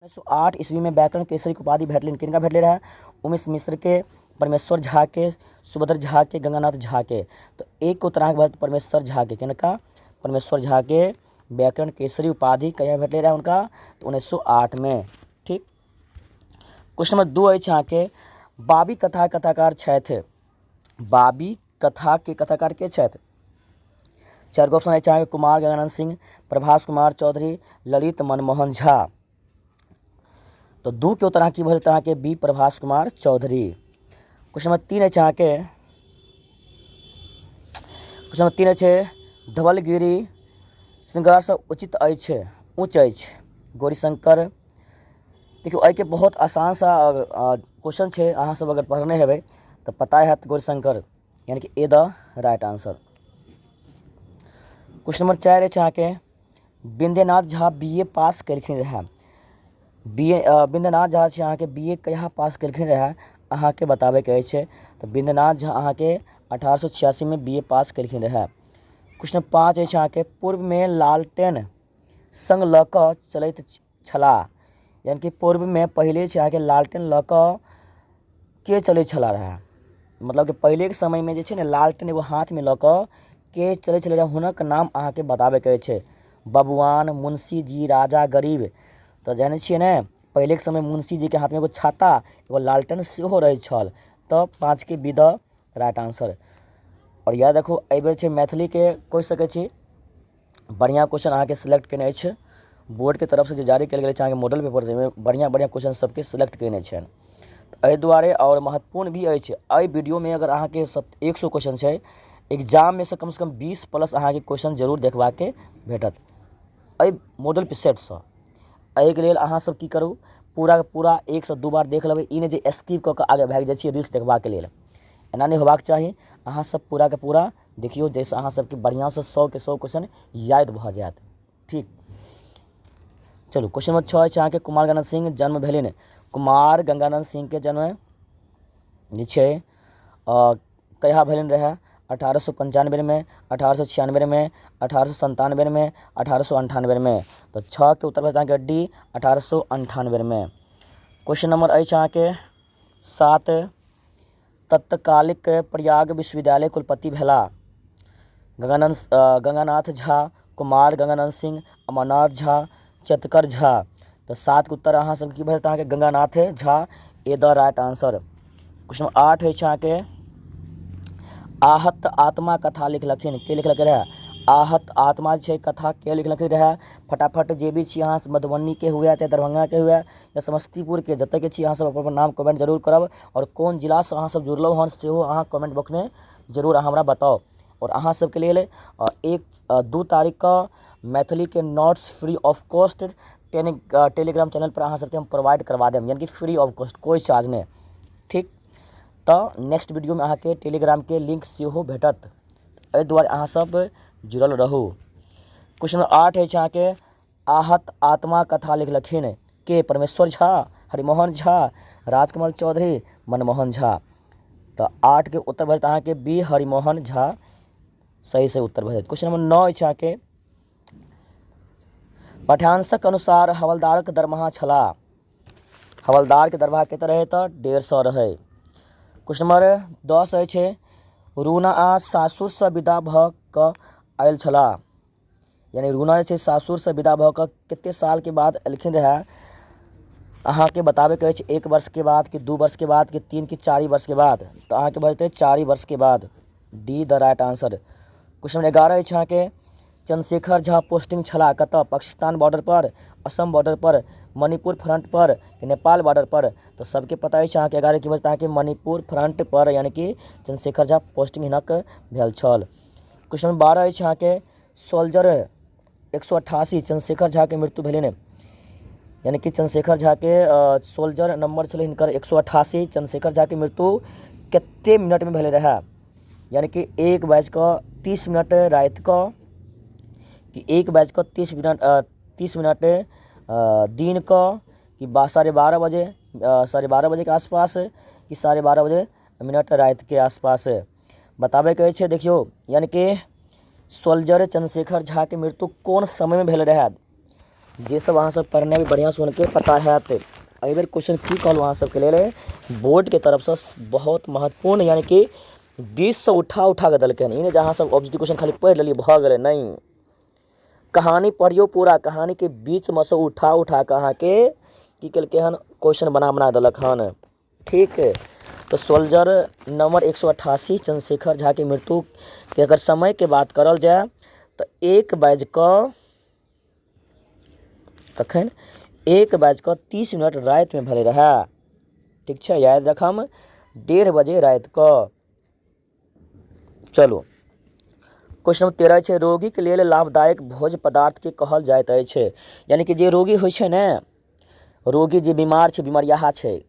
1908 ईस्वी में व्याकरण केसरी की उपाधि भेटलिन किनका भेटले रहा? उमेश मिश्र के, परमेश्वर झा के, सुभद्र झा के, गंगानाथ झा के। तो एक को तरह के बाद परमेश्वर झा के किनका? परमेश्वर झा के व्याकरण केसरी उपाधि कया भेटले रहा उनका? तो 1908 में। ठीक। क्वेश्चन नंबर 2 है यहाँ के बाबी कथा कथाकार छथि। बाबी कथा के कथाकार के छथि? 4 गो ऑप्शन है चाहे कुमार गंगानंद सिंह, प्रभास कुमार चौधरी, ललित मनमोहन झा। तो 2 के उत्तर की भर के बी प्रभास कुमार चौधरी। क्वेश्चन नंबर 3 है चाहे के क्वेश्चन नंबर 3 है धवलगिरी श्रृंगार से उचित अछि उच्च अछि गौरीशंकर। देखियो एहि के बहुत आसान सा क्वेश्चन है, अहाँ सब अगर पढ़ने हेबै तो पता है गौरीशंकर यानी कि A the right answer. Question number 4 है चाहे के बिंदेनाथ झा BA पास कलखिन रहे। बिंदेनाथ झा अहाँ के BA कहिया पास कलखिन रहे अहाँ के बताबे के छै। तो बिंदेनाथ झा अहाँ के 1886 में BA पास कलखिन रहे। क्वेश्चन 5 है अहाँ के पूर्व में लालटेन संग ल क चलैत छलाह, यानी कि पूर्व में पहले अहाँ के लालटेन ल क के चलै छला रहे। मतलब कि पहले के समय में जे छै ने लालटेन एगो हाथ में ल क के चलै छलै रहे, हुनक नाम अहाँ के बताबे के छै। बबुआन, मुंशी जी, राजा, गरीब। तो जाने छिए ने पहले के समय मुंशी जी के हाथ में एगो छाता एगो लालटेन सेहो रहे छल। तो 5 के बी द राइट आंसर। और याद रखो एहि बेर मैथिली के कह सकै छी बढ़िया क्वेश्चन अहाँ के सिलेक्ट केने छै बोर्ड के तरफ से जो जारी कयल गेल छै अहाँ के मॉडल पेपर में बढ़िया क्वेश्चन सबके सिलेक्ट केने छै। तो एहि दुआरे और महत्वपूर्ण भी अछि एहि वीडियो में अगर अहाँ के 100 क्वेश्चन छै एग्जाम में से कम 20 प्लस अहाँ के क्वेश्चन जरूर देखबा के भेटत एहि मॉडल पे सेट से। एहि के लेल अहाँ सब की करू पूरा के पूरा 1 से 2 बार देख लेबै, ई ने जे स्किप क के आगे भाग जाइ छियै रील्स देखबा के लेल, एना नहीं होबाक चाही। अहाँ सब पूरा के पूरा देखियो जैसे अहाँ सबके बढ़िया से 100 के 100 क्वेश्चन याद भ जायत। ठीक, चलू क्वेश्चन नंबर 6 है अहाँ के कुमार गंगानंद सिंह जन्म भेलिन। कुमार गंगानंद सिंह के जन्म जे छै कहिया भेलिन रहे? 1895 में, 1896 में, 1897 में, 1898 में। तो 6 के उत्तर अहाँ के डी 1898 में। क्वेश्चन नंबर अछि अहाँ के 7 तत्कालिक प्रयाग विश्वविद्यालय कुलपति भेला। गंगानाथ झा, कुमार गंगानंद सिंह, अमरनाथ झा, चतकर झा। तो 7 के उत्तर अहाँ सब की भेटत अहाँ के Ganganath Jha A the right answer. Question number 8 है अहाँ के आहत आत्मा कथा लिखलखिन के लिखलक रहे? आहत आत्मा छै कथा के लिखलखिन रहे? फटाफट जे भी छी अहाँ मधुबनी के हुए चाहे दरभंगा के हुए या समस्तीपुर के जतऽ के छी अहाँ सब अपन नाम कमेंट जरूर करब और कौन जिला से अहाँ सब जुड़लौ हन सेहो अहाँ कमेंट बॉक्स में जरूर हमरा बताओ। और अहाँ सबके लेल 2 तारीख का मैथिली के notes free of cost Telegram channel पर अहाँ सबके हम प्रोवाइड करवा देम, यानी कि फ्री ऑफ कॉस्ट, कोई चार्ज नहीं। ठीक, तो नेक्स्ट वीडियो में अहाँ के टेलीग्राम के लिंक सेहो भेटत, एहि दुआरे अहाँ सब जुड़ल रहू। क्वेश्चन नंबर 8 है अहाँ के आहत आत्मा कथा लिखलखिन के? परमेश्वर झा, हरिमोहन झा, राजकमल चौधरी, मनमोहन झा। तो 8 के उत्तर भेटत अहाँ के बी हरिमोहन झा सही से उत्तर भेटत। क्वेश्चन नंबर 9 है अहाँ के पाठ्यांशक अनुसार हवलदारक दरमाहा छला। हवलदार के दरमाहा कते रहे? तो 150 रहे। क्वेश्चन नंबर 10 है रूना आ सासुर से विदा भ क आयल छला, यानी रूना जे सासुर से विदा भ क कते साल के बाद एलखिन रहे अहाँ के बताबे के 1 वर्ष के बाद कि 2 वर्ष के बाद कि 3 कि 4 वर्ष के बाद? तो अहाँ के बजते 4 वर्ष के बाद, D the right answer. Question number 11 है अहाँ के चंद्रशेखर झा पोस्टिंग छला कतऽ? पाकिस्तान बॉर्डर पर, असम बॉर्डर पर, मणिपुर फ्रंट पर, नेपाल बॉर्डर पर? तो सबके पता है अहाँ के 11 की बजता कि मणिपुर फ्रंट पर, यानी कि चंद्रशेखर झा पोस्टिंग हिनक भेल छल। क्वेश्चन नंबर 12 है अहाँ के सोल्जर 188 चंद्रशेखर झा के मृत्यु भेलिन, यानी कि चंद्रशेखर झा के सोल्जर नंबर छल हिनकर 188। चंद्रशेखर झा के मृत्यु कते मिनट में भेले रहे? यानी कि 1:30 रात को कि 1:30 दिन को कि 12:30 बजे 12:30 बजे के आसपास कि 12:30 बजे मिनट रात के आसपास बताबे के छै। देखियो यानी कि सोल्जर चंद्रशेखर झा के मृत्यु कौन समय में भेल रहे? जे सब अहाँ सब पढ़ने भी बढ़िया सुन के पता है एहि बेर क्वेश्चन की कहलहुँ अहाँ सबके लेल बोर्ड के तरफ से बहुत महत्वपूर्ण यानी कि 20 से उठा के देलकै हन। ई नहीं जे अहाँ सब ऑब्जेक्टिव क्वेश्चन खाली पढ़ि लेलिए भऽ गेलै, नहीं, कहानी पढ़ियो पूरा, कहानी के बीच में से उठा के अहाँ के की केलकै हन क्वेश्चन बना देलक हन। ठीक है, तो सोल्जर नंबर 188 चंद्रशेखर झा के मृत्यु के अगर समय के बात करल जाए तो 1:30 रात में भले रहा। ठीक है, याद रखम 1:30 बजे रात को। चलो क्वेश्चन नंबर 13 है, रोगी के लिए लाभदायक भोज्य पदार्थ के कहल जाइत अछि। यानी कि जे रोगी होइ छै ने, रोगी जे बीमार छै, बीमारियाहा छै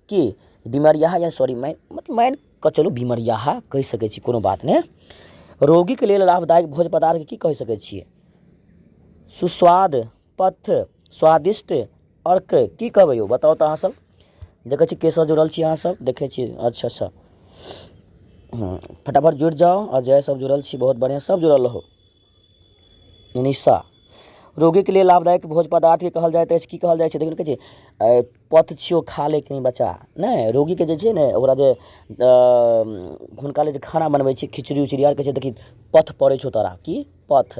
कि बीमारियाहा या सॉरी मान कऽ चलू बीमारियाहा कहि सकै छी, कोनो बात नहीं। रोगी के लिए लाभदायक भोज्य पदार्थ के की कहि सकै छियै? सुस्वाद, पथ, स्वादिष्ट, अर्क, की कहबै यौ बताओ तो अहाँ सब। देखै छी केसर जुड़ल छी अहाँ सब, देखै छी। अच्छा फटाफट जुड़ जाओ। अजय सब जुड़ल छी, बहुत बढ़िया, सब जुड़ल रहो। निशा, रोगी के लिए लाभदायक भोज्य पदार्थ के कहल जाइत अछि, की कहल जाइ छै? देखियौ कहै छै पथ छियो खा ले कनी बच्चा, नहीं रोगी के जे छै ने ओकरा जे हुनका लेल जे खाना बनबै छै खिचड़ी उचड़ी आर कहै छै देखी पथ पड़ै छौ तोरा, की पथ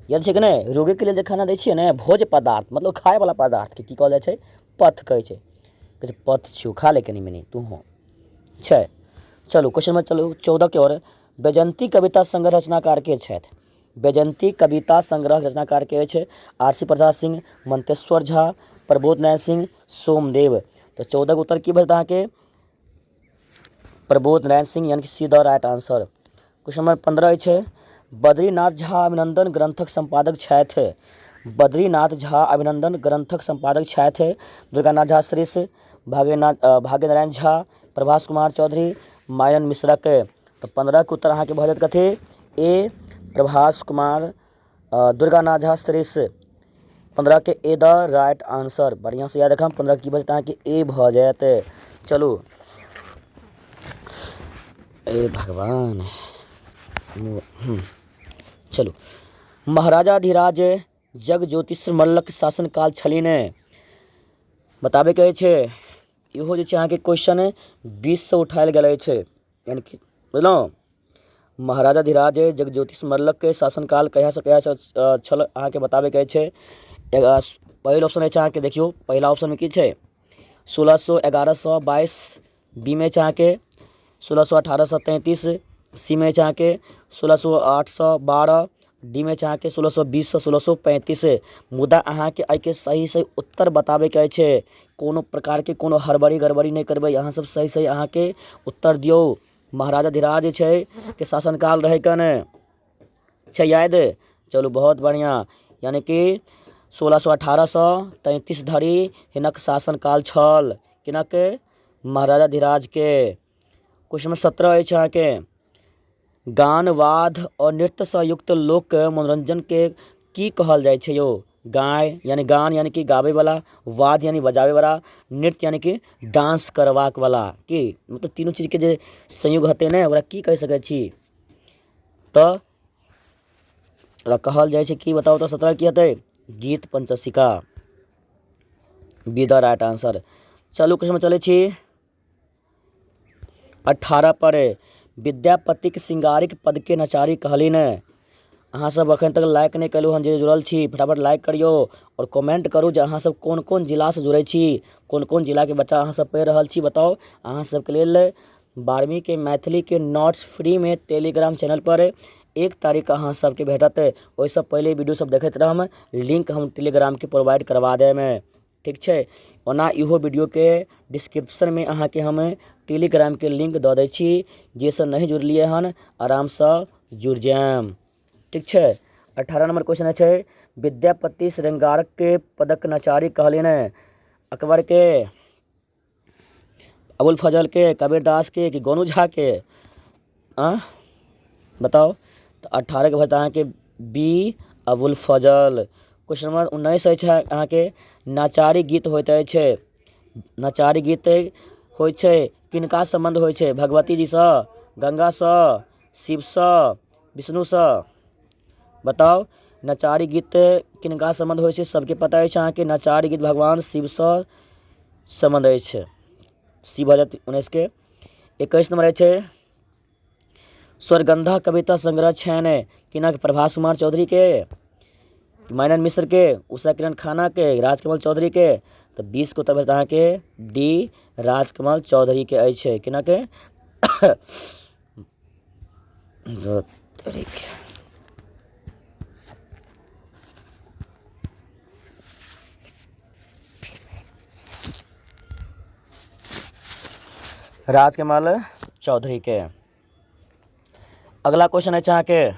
याद छै कि नहीं? रोगी के लिए जे खाना दै छियै ने भोज्य पदार्थ मतलब खाए वाला पदार्थ के की कहल जाइ छै? पथ कहै छै। पथ छियो खा ले कनी मनी तू हो छै। चलू क्वेश्चन में चलू 14 के ओर। वैजयंती कविता संग्रह रचनाकार के छथि? वैजयंती कविता संग्रह रचनाकार के अछि आर.सी. प्रसाद सिंह, मंतेश्वर झा, प्रबोध नारायण सिंह, सोमदेव। तो 14 के उत्तर की भेटत अहाँके? प्रबोध नारायण सिंह, यानी कि सीधा राइट आंसर। क्वेश्चन नंबर 15 छै, बद्रीनाथ झा अभिनंदन ग्रंथक संपादक छथि। बद्रीनाथ झा अभिनंदन ग्रंथक संपादक छथि दुर्गानाथ झा श्रेष्ठ, भाग्यनारायण झा, प्रभास कुमार चौधरी, मायन मिश्रक। तो 15 के उत्तर अहाँ के भऽ जायत कथी? ए प्रभास कुमार दुर्गानाथ झा श्रेष्ठ। 15 के ए द राइट आंसर। बढ़िया से याद रखम 15 की बचत अहाँ के ए भऽ जायत। चलू ए भगवान, चलू महाराजा धीराज जगज्योतिष मल्लक शासनकाल छलिन। बताबे के छै इहो जे छै अहाँके क्वेश्चन 20 से उठायल गेल छै, यानी कि बुझलहुँ। महाराजा धीराज जगज्योतिष मल्लक के शासनकाल कहिया से कहिया छल अहाँके बताबे के छै। पहिल ऑप्शन छै अहाँके, देखियो पहला ऑप्शन में की छै? 1600 1122, बी में छै अहाँके 1600 1833, सी में छै अहाँके 1600 812, डी में छै अहाँके 1620 से 1635। मुदा अहाँके एहिके सही उत्तर बताबे के छै। कोनो प्रकार के कोनो हड़बड़ी गड़बड़ी नहीं करबै, अहाँ सब सही अहाँके उत्तर दियो। महाराजा धीराज छै के शासनकाल रहे कन छै याद? चलू बहुत बढ़िया, यानी कि 1600 1833 धरि हिनक शासनकाल छल, किनक? महाराजा धीराज के। क्वेश्चन नंबर 17 अछि अहाँके, गान वाद्य और नृत्य से युक्त लोक मनोरंजन के की कहल जाइ छै यौ? गान यानी कि गावे वाला, वाद्य यानी बजावे वाला, नृत्य यानी कि डांस करवाक वाला, की मतलब तीनों चीज के जे संयोग हेतै ने ओकरा की कहि सकै छी? तो ओकरा कहल जाइ छै की बताओ तो? 17 की हेतै? गीत पंचशिका, बी द राइट आंसर। चलू क्वेश्चन में चलै छी 18 पर। विद्यापतिक श्रृंगारिक पद के नचारी कहलिन। अहाँ सब अखन तक लाइक नहीं कलू हन, जे जुड़ल छी फटाफट लाइक करियो और कमेंट करू जे अहाँ सब कोन कोन जिला से जुड़े छी, कोन कोन जिला के बच्चा अहाँ सब पढ़ि रहल छी। बताओ अहाँ सबके लेल 12वीं के मैथिली के नोट्स फ्री में टेलीग्राम चैनल पर 1 तारीख अहाँ सबके भेटत। ओहिसँ पहले वीडियो सब देखैत रहम, लिंक हम टेलीग्राम के प्रोवाइड करवा देम, ठीक छै। ओना इहो वीडियो के डिस्क्रिप्शन में अहाँ के हम टेलीग्राम के लिंक दऽ दै छी, जेसँ नहीं जुड़लिए हन आराम से जुड़ जाएम, ठीक छै। 18 नंबर क्वेश्चन छै, विद्यापति श्रृंगारक के पदक नचारी कहलिन। अकबर के, अबुल फजल के, कबीर दास के कि गोनू झा के? बताओ। तो 18 के बता के बी अबुल फजल। क्वेश्चन नंबर 19 छै अहाँ के, नचारी गीत होइत छै। नचारी गीत होइ छै किनका संबंध होइ छै? भगवती जी से, गंगा से, शिव से, विष्णु से? बताओ। नचारी गीत किनका संबंध होइ छै सबके पता अछि अहाँके नचारी गीत भगवान शिवसँ संबंध अछि। सी भऽ जायत 19 के। 21 नंबर अछि स्वरगंधा कविता संग्रह छनि किनक प्रभास कुमार चौधरी के, मानन मिश्र के, उषा किरण खाना के, राजकमल चौधरी के। तऽ 20 के उत्तर भेटत अहाँके डी राजकमल चौधरी के अछि। किना के राजकमल चौधरी के। अगला क्वेश्चन अछि अहाँके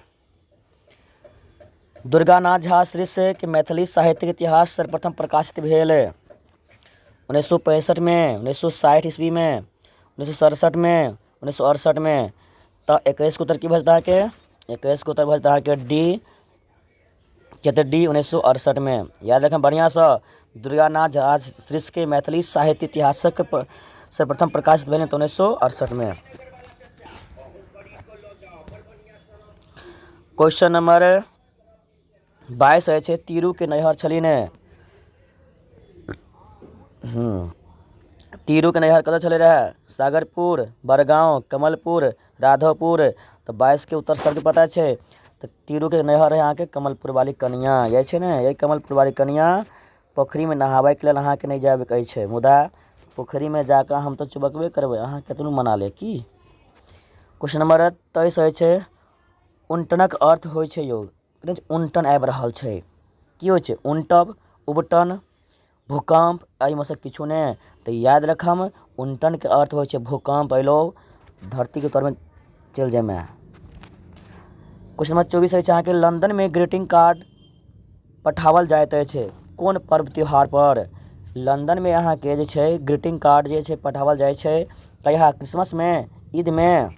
दुर्गानाथ झा श्री के मैथिली साहित्यिक इतिहास सर्वप्रथम प्रकाशित भेल 1965 में, 1960 ईस्वी में, 1967 में, 1968 में। तो 21 के उत्तर की भजता है के 21 के उत्तर भजता है के डी कहते डी 1968 में। याद रखें बढ़िया से दुर्गानाथ झा श्री के मैथिली साहित्य इतिहासक सर्वप्रथम प्रकाशित भेल 1968 में। क्वेश्चन नंबर 22 है तीरू के नैहर छलीने। तीरू के नैहर कतऽ छले रहे सागरपुर, बड़गांव, कमलपुर, राघवपुर। तो 22 के उत्तर सबके पता है। तो तीरू के नैहर है यहाँ के कमलपुर वाली कनिया ये छे ने, यही कमलपुर वाली कनिया पोखरी में नहावे के लिए अहाँ के नहीं जाए कहे छे, मुदा पोखरी में जाकर हम तो चुबकबे करबे अहाँ केतनो मना ले की। क्वेश्चन नंबर 23 है उनटनक अर्थ होइ छै योग, उनटन आबि रहल छै की होइ छै उनटब, उबटन, भूकंप, एहिमे से किछु नहीं। तो याद रखम उनटन के अर्थ होइ छै भूकंप अयलो धरती के तर में चल जाए में। क्वेश्चन नंबर 24 है अहाँके लंदन में ग्रीटिंग कार्ड पठावल जाइत अछि कोन पर्व त्योहार पर। लंदन में यहाँ के जे छै ग्रीटिंग कार्ड जे छै पठावल जाइ छै कहिया, क्रिसमस में, ईद में,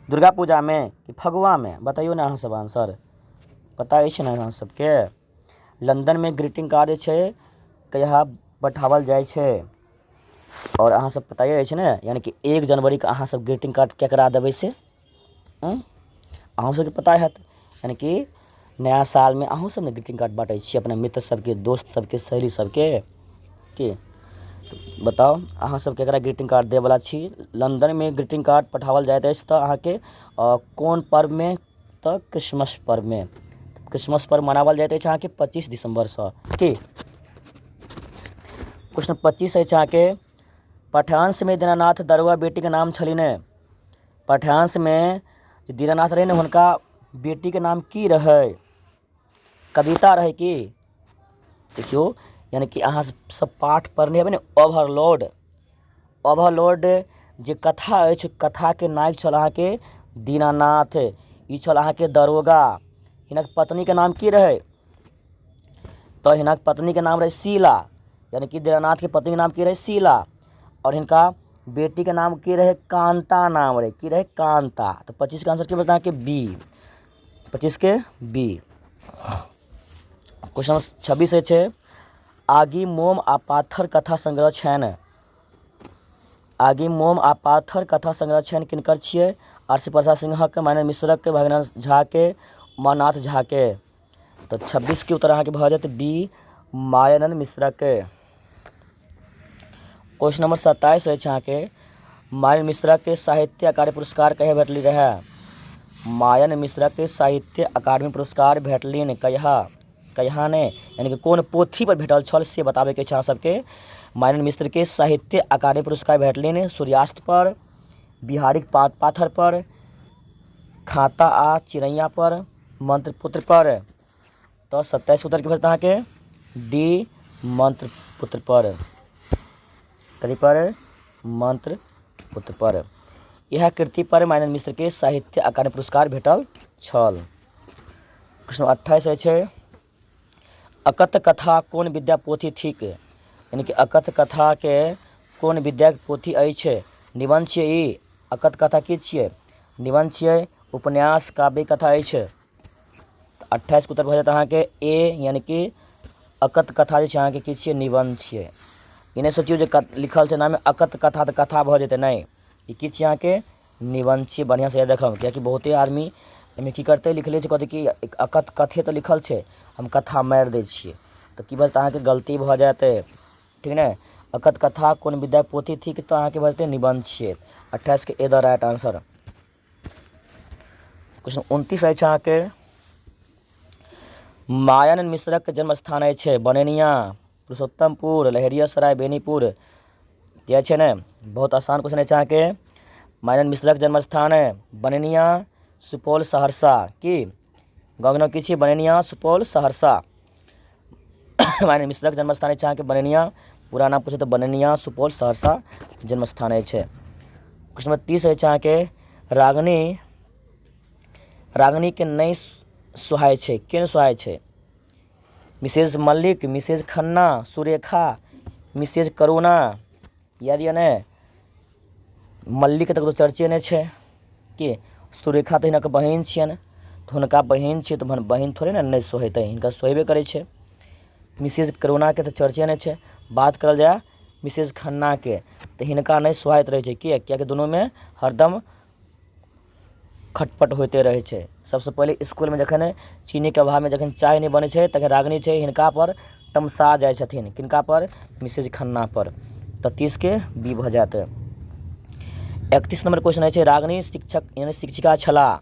दुर्गा पूजा में कि फगुआ में। बताइयो ना अहाँ सब आंसर पता अछि ना अहाँ सबके। लंदन में ग्रीटिंग कार्ड जे छै कहिया पठावल जाइ छै और अहाँ सब पताये अछि ने, यानी कि 1 जनवरी के अहाँ सब ग्रीटिंग कार्ड केकरा देबै से अहूँ सबके पता हैत। यानी कि नया साल में अहूँ सब ने ग्रीटिंग कार्ड बाँटै छी अपने मित्र सबके, दोस्त सबके, सहेली सबके की। तो बताओ अहाँ सब केकरा ग्रीटिंग कार्ड दे वाला छी। लंदन में ग्रीटिंग कार्ड पठावल जाइत अछि तो अहाँ के कोन पर्व में, तो क्रिसमस पर्व में। क्रिसमस पर्व मनावल जाइत अछि अहाँ के 25 दिसंबर से की। क्वेश्चन 25 है अहाँ के पठानस में दीनानाथ दरुआ बेटी के नाम छलिने। पठानस में दीनानाथ रहे ने हुनका बेटी के नाम की रहे, कविता रहे की। देखियो यानी कि अहाँ सब पाठ पढ़ने हेबै ने ओवरलोड। ओवरलोड जे कथा अछि कथा के नायक छल अहाँ के दीनानाथ, ई छल अहाँ के दरोगा। हिनक पत्नी के नाम की रहे, तो हिनक पत्नी के नाम रहे शीला, यानी कि दीनानाथ के पत्नी के नाम की रहे शीला और हिनका बेटी के नाम की रहे कांता नाम रहे, की रहे कांता। तो 25 का आंसर की बता के बी, 25 के बी। क्वेश्चन 26 है आगी मोम आ पाथर कथा संग्रह छनि। आगी मोम आ पाथर कथा संग्रह छनि किनकर छियै, आरसी प्रसाद सिन्हा के, मानव मिश्रक के, भगनाथ झा के, उमानाथ झा के। तो 26 के उत्तर अहाँ के भऽ जायत डी मायानंद मिश्रा के। क्वेश्चन नंबर 27 है अहाँ के मायन मिश्रा के साहित्य अकादमी पुरस्कार कहिया भेटली रहे। मायन मिश्रा के साहित्य अकादमी पुरस्कार भेटलिन कहिया ने, यानी कि कोन पोथी पर भेटल छल से बताबे के छै अहाँ सबके। मायन मिश्र के साहित्य अकादमी पुरस्कार भेटलिन सूर्यास्त पर, बिहारिक पाथर पर, खाता आ चिड़ैया पर, मंत्रपुत्र पर। तो 27 उत्तर की भेटत अहाँ के डी मंत्रपुत्र पर, कथी पर, मंत्रपुत्र पर। यह कृति पर मानव मिश्र के साहित्य अकादमी पुरस्कार भेटल छल। प्रश्न 28 छै अकथ कथा कोन विद्या पोथी थिक, यानी कि अकथ कथा के कोन विद्या पोथी अछि। निबंध छियै ई, अकथ कथा की छियै, निबंध छियै, उपन्यास, काव्य कथा अछि। 28 के उत्तर भऽ जायत अहाँ के ए, यानी कि अकथ कथा जे छै अहाँ के की छियै निबंध छियै। ई नहि सोचियो जे लिखल छै नाम अकथ कथा तऽ कथा भऽ जेतै, नहीं ई की छियै अहाँ के निबंध छियै। बढ़िया से याद रखब कियाकि बहुते आदमी एहिमे की करतै लिखले छै कहतै कि अकथ कथे तऽ लिखल छै हम कथा मारि दै छियै तऽ की बजतै अहाँके गलती भऽ जेतै ठीक ने। अकथ कथा कोन विद्या पोथी थिक तऽ अहाँके बजतै निबंध छियै। 28 के A the right answer. Question 29 अछि अहाँके मायन मिश्रक जन्म स्थान अछि बनेनिया पुरुषोत्तमपुर लहेरियासराय बेनीपुर जे छै ने बहुत आसान क्वेश्चन अछि अहाँके मायन मिश्रक जन्म स्थान बनेनिया सुपौल सहरसा की गाँवके नाम की छियै बनेनिया सुपौल सहरसा। मायन मिश्रक जन्म स्थान अछि अहाँके बनेनिया पूरा नाम पूछे तऽ बनेनिया सुपौल सहरसा जन्म स्थान अछि। क्वेश्चन नंबर 30 अछि अहाँके रागनी के नहि सुहाय छै के नहि सुहाय छै Mrs Mallik Mrs Khanna Surekha Mrs Karuna याद यऽ ने मल्लिक तऽ ककरो चर्चे नहि छै कि सुरेखा तऽ हिनकर बहिन छियनि तऽ हुनका बहिन छियै तऽ बहिन थोड़े ने नहि सोहेतै हिनका सोहेबे करै छै। मिसेज करुणाके तऽ चर्चे नहि छै। बात करल जाए मिसेज खन्नाके तऽ हिनका नहि सुहाइत रहै छै किएकि दुनूमे हरदम खटपट होइते रहै छै। सबसँ पहिले इसकुलमे जखन चीनीके अभावमे जखन चाय नहि बनै छै तखन रागनी छै हिनकापर तमसा जाइ छथिन किनकापर मिसेज खन्नापर। तऽ 30 के बी भऽ जायत। 31 नंबर क्वेश्चन छै रागनी शिक्षक यानी शिक्षिका छलाह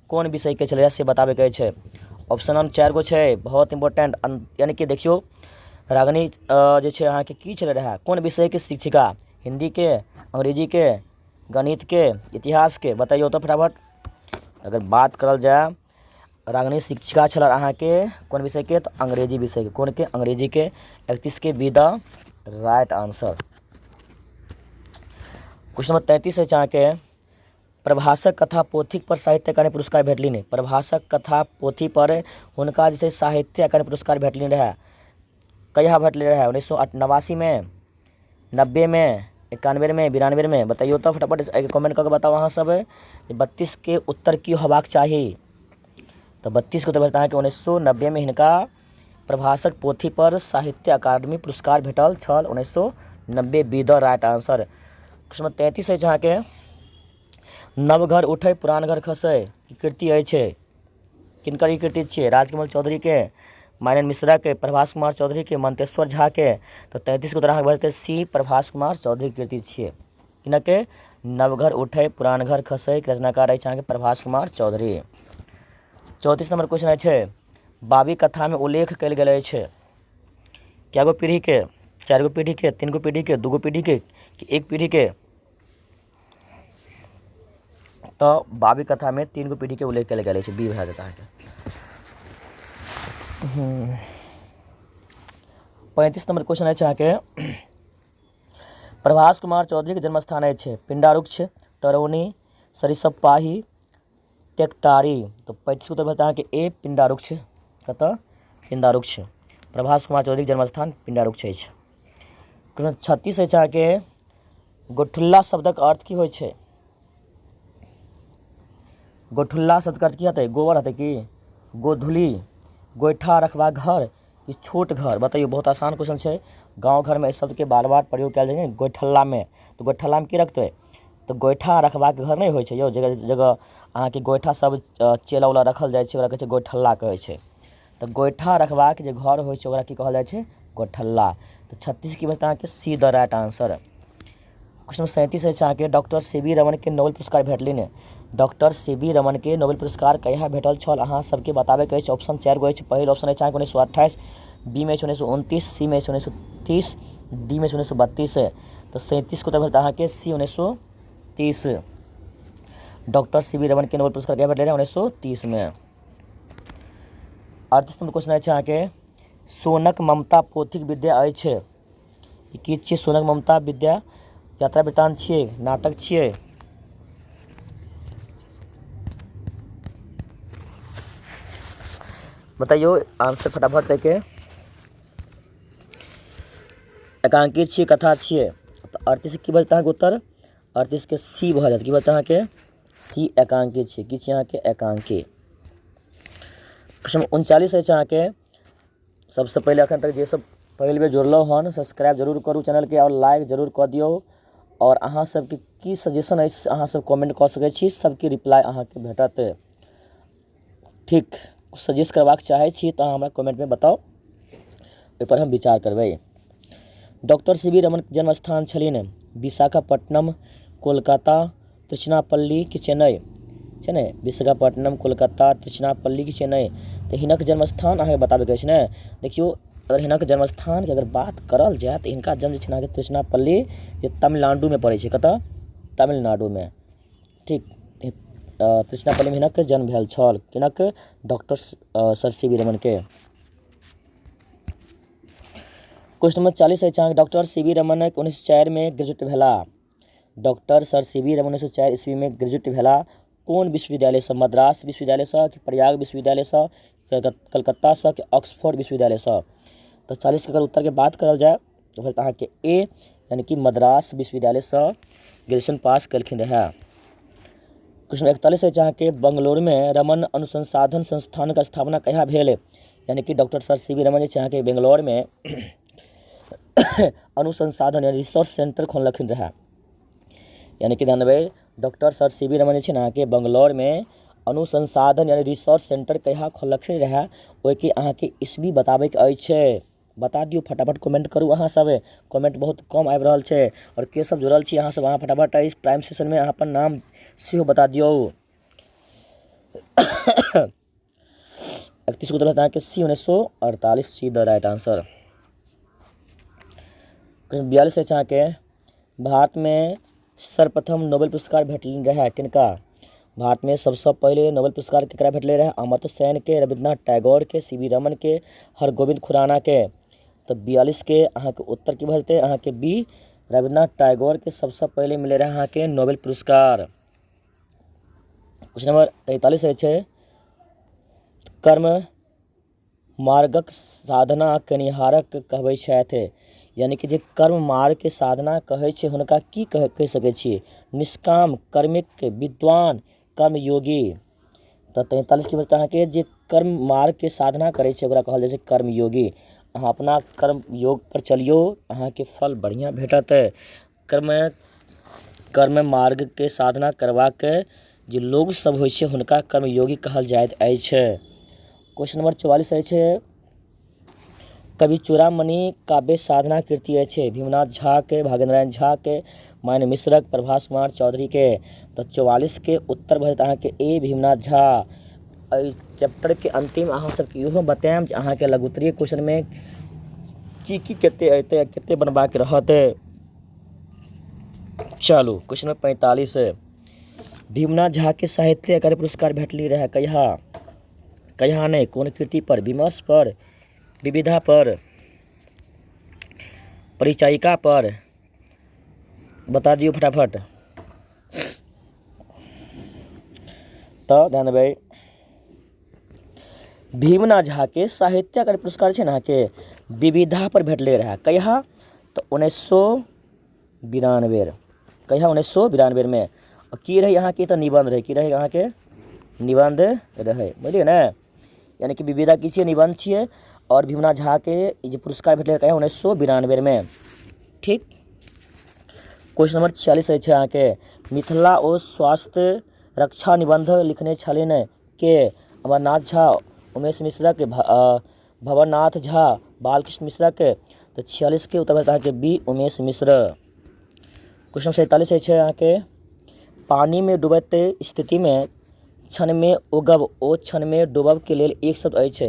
कोन विषयके छलै से बताबैके छै। ऑप्शन हम 4 गो छै बहुत इंपॉर्टेंट यानी कि देखियौ रागनी जे छै अहाँके की छलै रहए कोन विषयके शिक्षिका हिन्दीके अंग्रेजीके गणितके इतिहासके बतैयौ तऽ फटाफट। अगर बात करल जाए रागनी शिक्षिका छल अहाँके कोन विषयके तऽ अंग्रेजी विषयके कोनके अंग्रेजीके। 31 के B the right answer. Question number 33 अछि अहाँके प्रभासक कथा पोथी पर साहित्य अकादमी पुरस्कार भेटलनि प्रभासक कथा पोथी पर हुनका जे छै साहित्य अकादमी पुरस्कार भेटलनि रहए कहिया भेटलै रहए 1989 में 90 में 91 में 92 में बताइयो तो फटाफट कमेंट करके बताओ अहाँ सब। 32 के उत्तर की होबाक चाही तो 32 के उत्तर बता कि 1990 में हिनका प्रभासक पोथी पर साहित्य अकादमी पुरस्कार भेटल छल 1990 B the right answer. Question 33 अछि अहाँके नव घर उठै पुरान घर खसै ई कृति अछि किनकर ई कृति छियै राजकमल चौधरी के मायनन मिश्रा के प्रभास कुमार चौधरी के मंतेश्वर झा के। तो 33 के उत्तर अहाँके बचतै सी प्रभास कुमार चौधरी कृति छियै किनके नवघर उठै पुरान घर खसै के रचनाकार अछि अहाँके प्रभास कुमार चौधरी। 34 नंबर क्वेश्चन छै बाबी कथा में उल्लेख कयल गेल अछि क्या गो पीढ़ी के 4 गो पीढ़ी के 3 गो पीढ़ी के 2 गो पीढ़ी के कि 1 पीढ़ी के। तो बाबी कथा में 3 गो पीढ़ी के उल्लेख कयल गेल अछि बी भए जेतै अहाँके। 35 नंबर क्वेश्चन अछि अहाँके प्रभास कुमार चौधरी के जन्मस्थान अछि पिंडारुक्ष तरौनी सरिसबपाही टेकटारी। तो 35 उत्तर बता कि ए पिंडारुक्ष कतऽ पिंडारुक्ष प्रभास कुमार चौधरी के जन्मस्थान पिंडारुक्ष अछि। क्वेश्चन 36 अछि अहाँके गोठुल्ला शब्दक अर्थ की होइ छै गोठुल्ला शब्दक अर्थ की हेतै गोबर हेतै कि गोधुली गोइठा रखबा घर कि छोट घर बताइए बहुत आसान क्वेश्चन छै। गाँव घर में इस शब्द के बार बार प्रयोग कयल जाइ छै गोइठल्ला में तो गोइठल्ला में की रखते तो गोइठा रखबाक घर नहीं होइ छै यौ जगह जगह अहाँके गोइठा सब चेला उला रखल जाइ छै ओकरा कहै छै गोइठल्ला कहै छै। तो गोइठा रखबाक जे घर होइ छै ओकरा की कहल जाइ छै गोठल्ला। तो 36 की बचतै अहाँके सी द राइट आंसर। क्वेश्चन 37 अछि अहाँके डॉक्टर सी.वी. रमन के नोबेल पुरस्कार भेटलनि डॉक्टर सी.वी. रमन के नोबेल पुरस्कार कहिया भेटल छल अहाँ सबके बताबैके अछि। ऑप्शन 4 गो अछि पहिल ऑप्शन अछि अहाँके 1928 बी में 1929 सी में 1930 डी में 1932। तो 37 को उत्तर अहाँके सी 1930 डॉक्टर सी.वी. रमन के नोबेल पुरस्कार कहिया भेटलै 1930 में। 38 नंबर क्वेश्चन अछि अहाँके सोनक ममता पोथीक विद्या अछि ई की छियै सोनक ममता विद्या यात्रा वृत्तांत छियै नाटक छियै बताइयो आंसर फटाफट लेके एकांकी छियै कथा छियै। तो 38 की बचता है उत्तर 38 के सी भऽ जायत की बचता अहाँके सी एकांकी छियै की छियै अहाँके एकांकी। क्वेश्चन 39 अछि अहाँके सबसे पहिले अखन तक जे सब पहिल बेर जुड़लहुँ हन सब्सक्राइब जरूर करू चैनल के और लाइक जरूर कऽ दियौ और अहाँ सबके की सजेशन अछि अहाँ सब कमेंट कऽ सकै छी सबके रिप्लाई अहाँके भेटत। ठीक, सजेस्ट करबाक चाहै छी तऽ हमरा कमेंटमे बताउ, ओहिपर हम विचार करबै। डॉक्टर सी वी रमन जन्मस्थान छलिन विशाखापट्टनम, कोलकाता, त्रिचनापल्ली कि चेन्नई छै ने, विशाखापट्टनम, कोलकाता, त्रिचनापल्ली कि चेन्नई। तऽ हिनक जन्मस्थान अहाँके बताबैके अछि ने। देखियौ, अगर हिनक जन्मस्थानके अगर बात करल जाय तऽ हिनका जन्म जे छै अहाँके त्रिचनापल्ली जे तमिलनाडुमे पड़ै छै, कतऽ, तमिलनाडुमे। ठीक, त्रिचनापल्लीमे हिनक जन्म भेल छल, किनक, डॉक्टर सर सी वी रमनके। क्वेश्चन नंबर 40 अछि अहाँके, doctor C V Raman 1904 graduate भेलाह। Doctor sir C V Raman 1904 ईस्वीमे ग्रेजुएट भेलाह कोन विश्वविद्यालयसँ, मद्रास विश्वविद्यालयसँ कि प्रयाग विश्वविद्यालयसँ, कलकत्तासँ कि ऑक्सफोर्ड विश्वविद्यालयसँ। तऽ 40 के अगर उत्तरके बात करल जाय तऽ भेल अहाँके ए, यानी कि मद्रास विश्वविद्यालयसँ ग्रेजुएशन पास केलखिन रहए। क्वेश्चन 41 अछि अहाँके, बंगलौरमे रमन अनुसंधान संस्थानक स्थापना कहिया भेल। यानी कि doctor sir C V Raman जे छै अहाँके बेंगलौरमे अनुसंधान यानी रिसर्च सेंटर खोललखिन रहए। यानी कि ध्यान देबै, doctor sir C V Raman जे छै ने अहाँके बंगलौरमे अनुसंधान यानी रिसर्च सेंटर कहिया खोललखिन रहए, ओहिके अहाँके ईस्वी बताबैके अछि। बता दियौ, फटाफट कमेंट करू। अहाँ सब कमेंट बहुत कम आबि रहल छै, और के सब जुड़ल छी अहाँ सब, अहाँ फटाफट इस प्राइम सेशनमे अहाँ अपन नाम सेहो बता दियौ। 31 उत्तर अहाँके सी 1948 सी द राइट आंसर। क्वेश्चन 42 अछि अहाँके, भारतमे सर्वप्रथम नोबेल पुरस्कार भेटलनि रहए किनका। भारतमे सबसँ पहिले नोबेल पुरस्कार केकरा भेटलै रहए, अमर्त्य सेनके, रविन्द्रनाथ टैगोरके, सी वी रमनके, हरगोविंद खुरानाके। तऽ 42 के अहाँके उत्तर की भऽ जेतै, अहाँके बी, रविन्द्रनाथ टैगोरके सबसँ पहिले मिलै रहए अहाँके नोबेल पुरस्कार। क्वेश्चन नंबर 43 छै, कर्म मार्गक साधना केनिहारक कहबै छथि। यानी कि जे कर्म मार्गके साधना कहै छै हुनका की कहि सकै छियै, निष्काम, कर्मिक, विद्वान, कर्मयोगी। तऽ 43 की बचतै अहाँके, जे कर्म मार्गके साधना करै छै ओकरा कहल जाइ छै कर्मयोगी। अहाँ अपना कर्म योग पर चलियौ, अहाँके फल बढ़िआँ भेटत। कर्म मार्गके साधना करबाक जे लोग सब होइ छै हुनका कर्मयोगी कहल जाइत अछि। क्वेश्चन नंबर 44 अछि, कवि चूड़ामणि काव्य साधना कृति अछि भीमनाथ झाके, भागेन्द्र नारायण झाके, मायन मिश्रक, प्रभास कुमार चौधरीके। तऽ 44 के उत्तर भऽ जायत अहाँके ए, भीमनाथ झा। एहि चैप्टरके अंतिम अहाँ सबके इहो बतायब जे अहाँके लघुत्तरीय क्वेश्चनमे की कते अयतै, कते बनबाक रहत। चलू क्वेश्चन नंबर 45, भीमनाथ झाके साहित्य अकादमी पुरस्कार भेटली रहए कहिया। कहिया नहि, कोन कृति पर, विमर्श पर, विविधा पर, परिचायिका पर, बता दियौ फटाफट। तऽ ध्यान देबै, भीमनाथ झाके साहित्य अकादमी पुरस्कार छै ने अहाँके विविधा पर भेटले रहए कहिया, तऽ 1992। कहिया, 1992 की रहै अहाँके, तऽ निबंध रहै। की रहै अहाँके, निबंध रहै, बुझलियै ने। यानी कि विविधा की छियै, निबंध छियै। और भीमनाथ झाके जे पुरस्कार भेटले रहै 1992 ठीक। क्वेश्चन नंबर 46 अछि अहाँके, मिथिला ओ स्वास्थ्य रक्षा निबंध लिखने छलिन के, अमरनाथ झा, उमेश मिश्रक, भवरनाथ झा, बालकृष्ण मिश्रक। तऽ 46 के उत्तर अहाँके बी, उमेश मिश्र। क्वेश्चन 47 छै अहाँके, पानीमे डूबैत स्थितिमे क्षणमे उगब ओ क्षणमे डूबबके लेल एक शब्द अछि।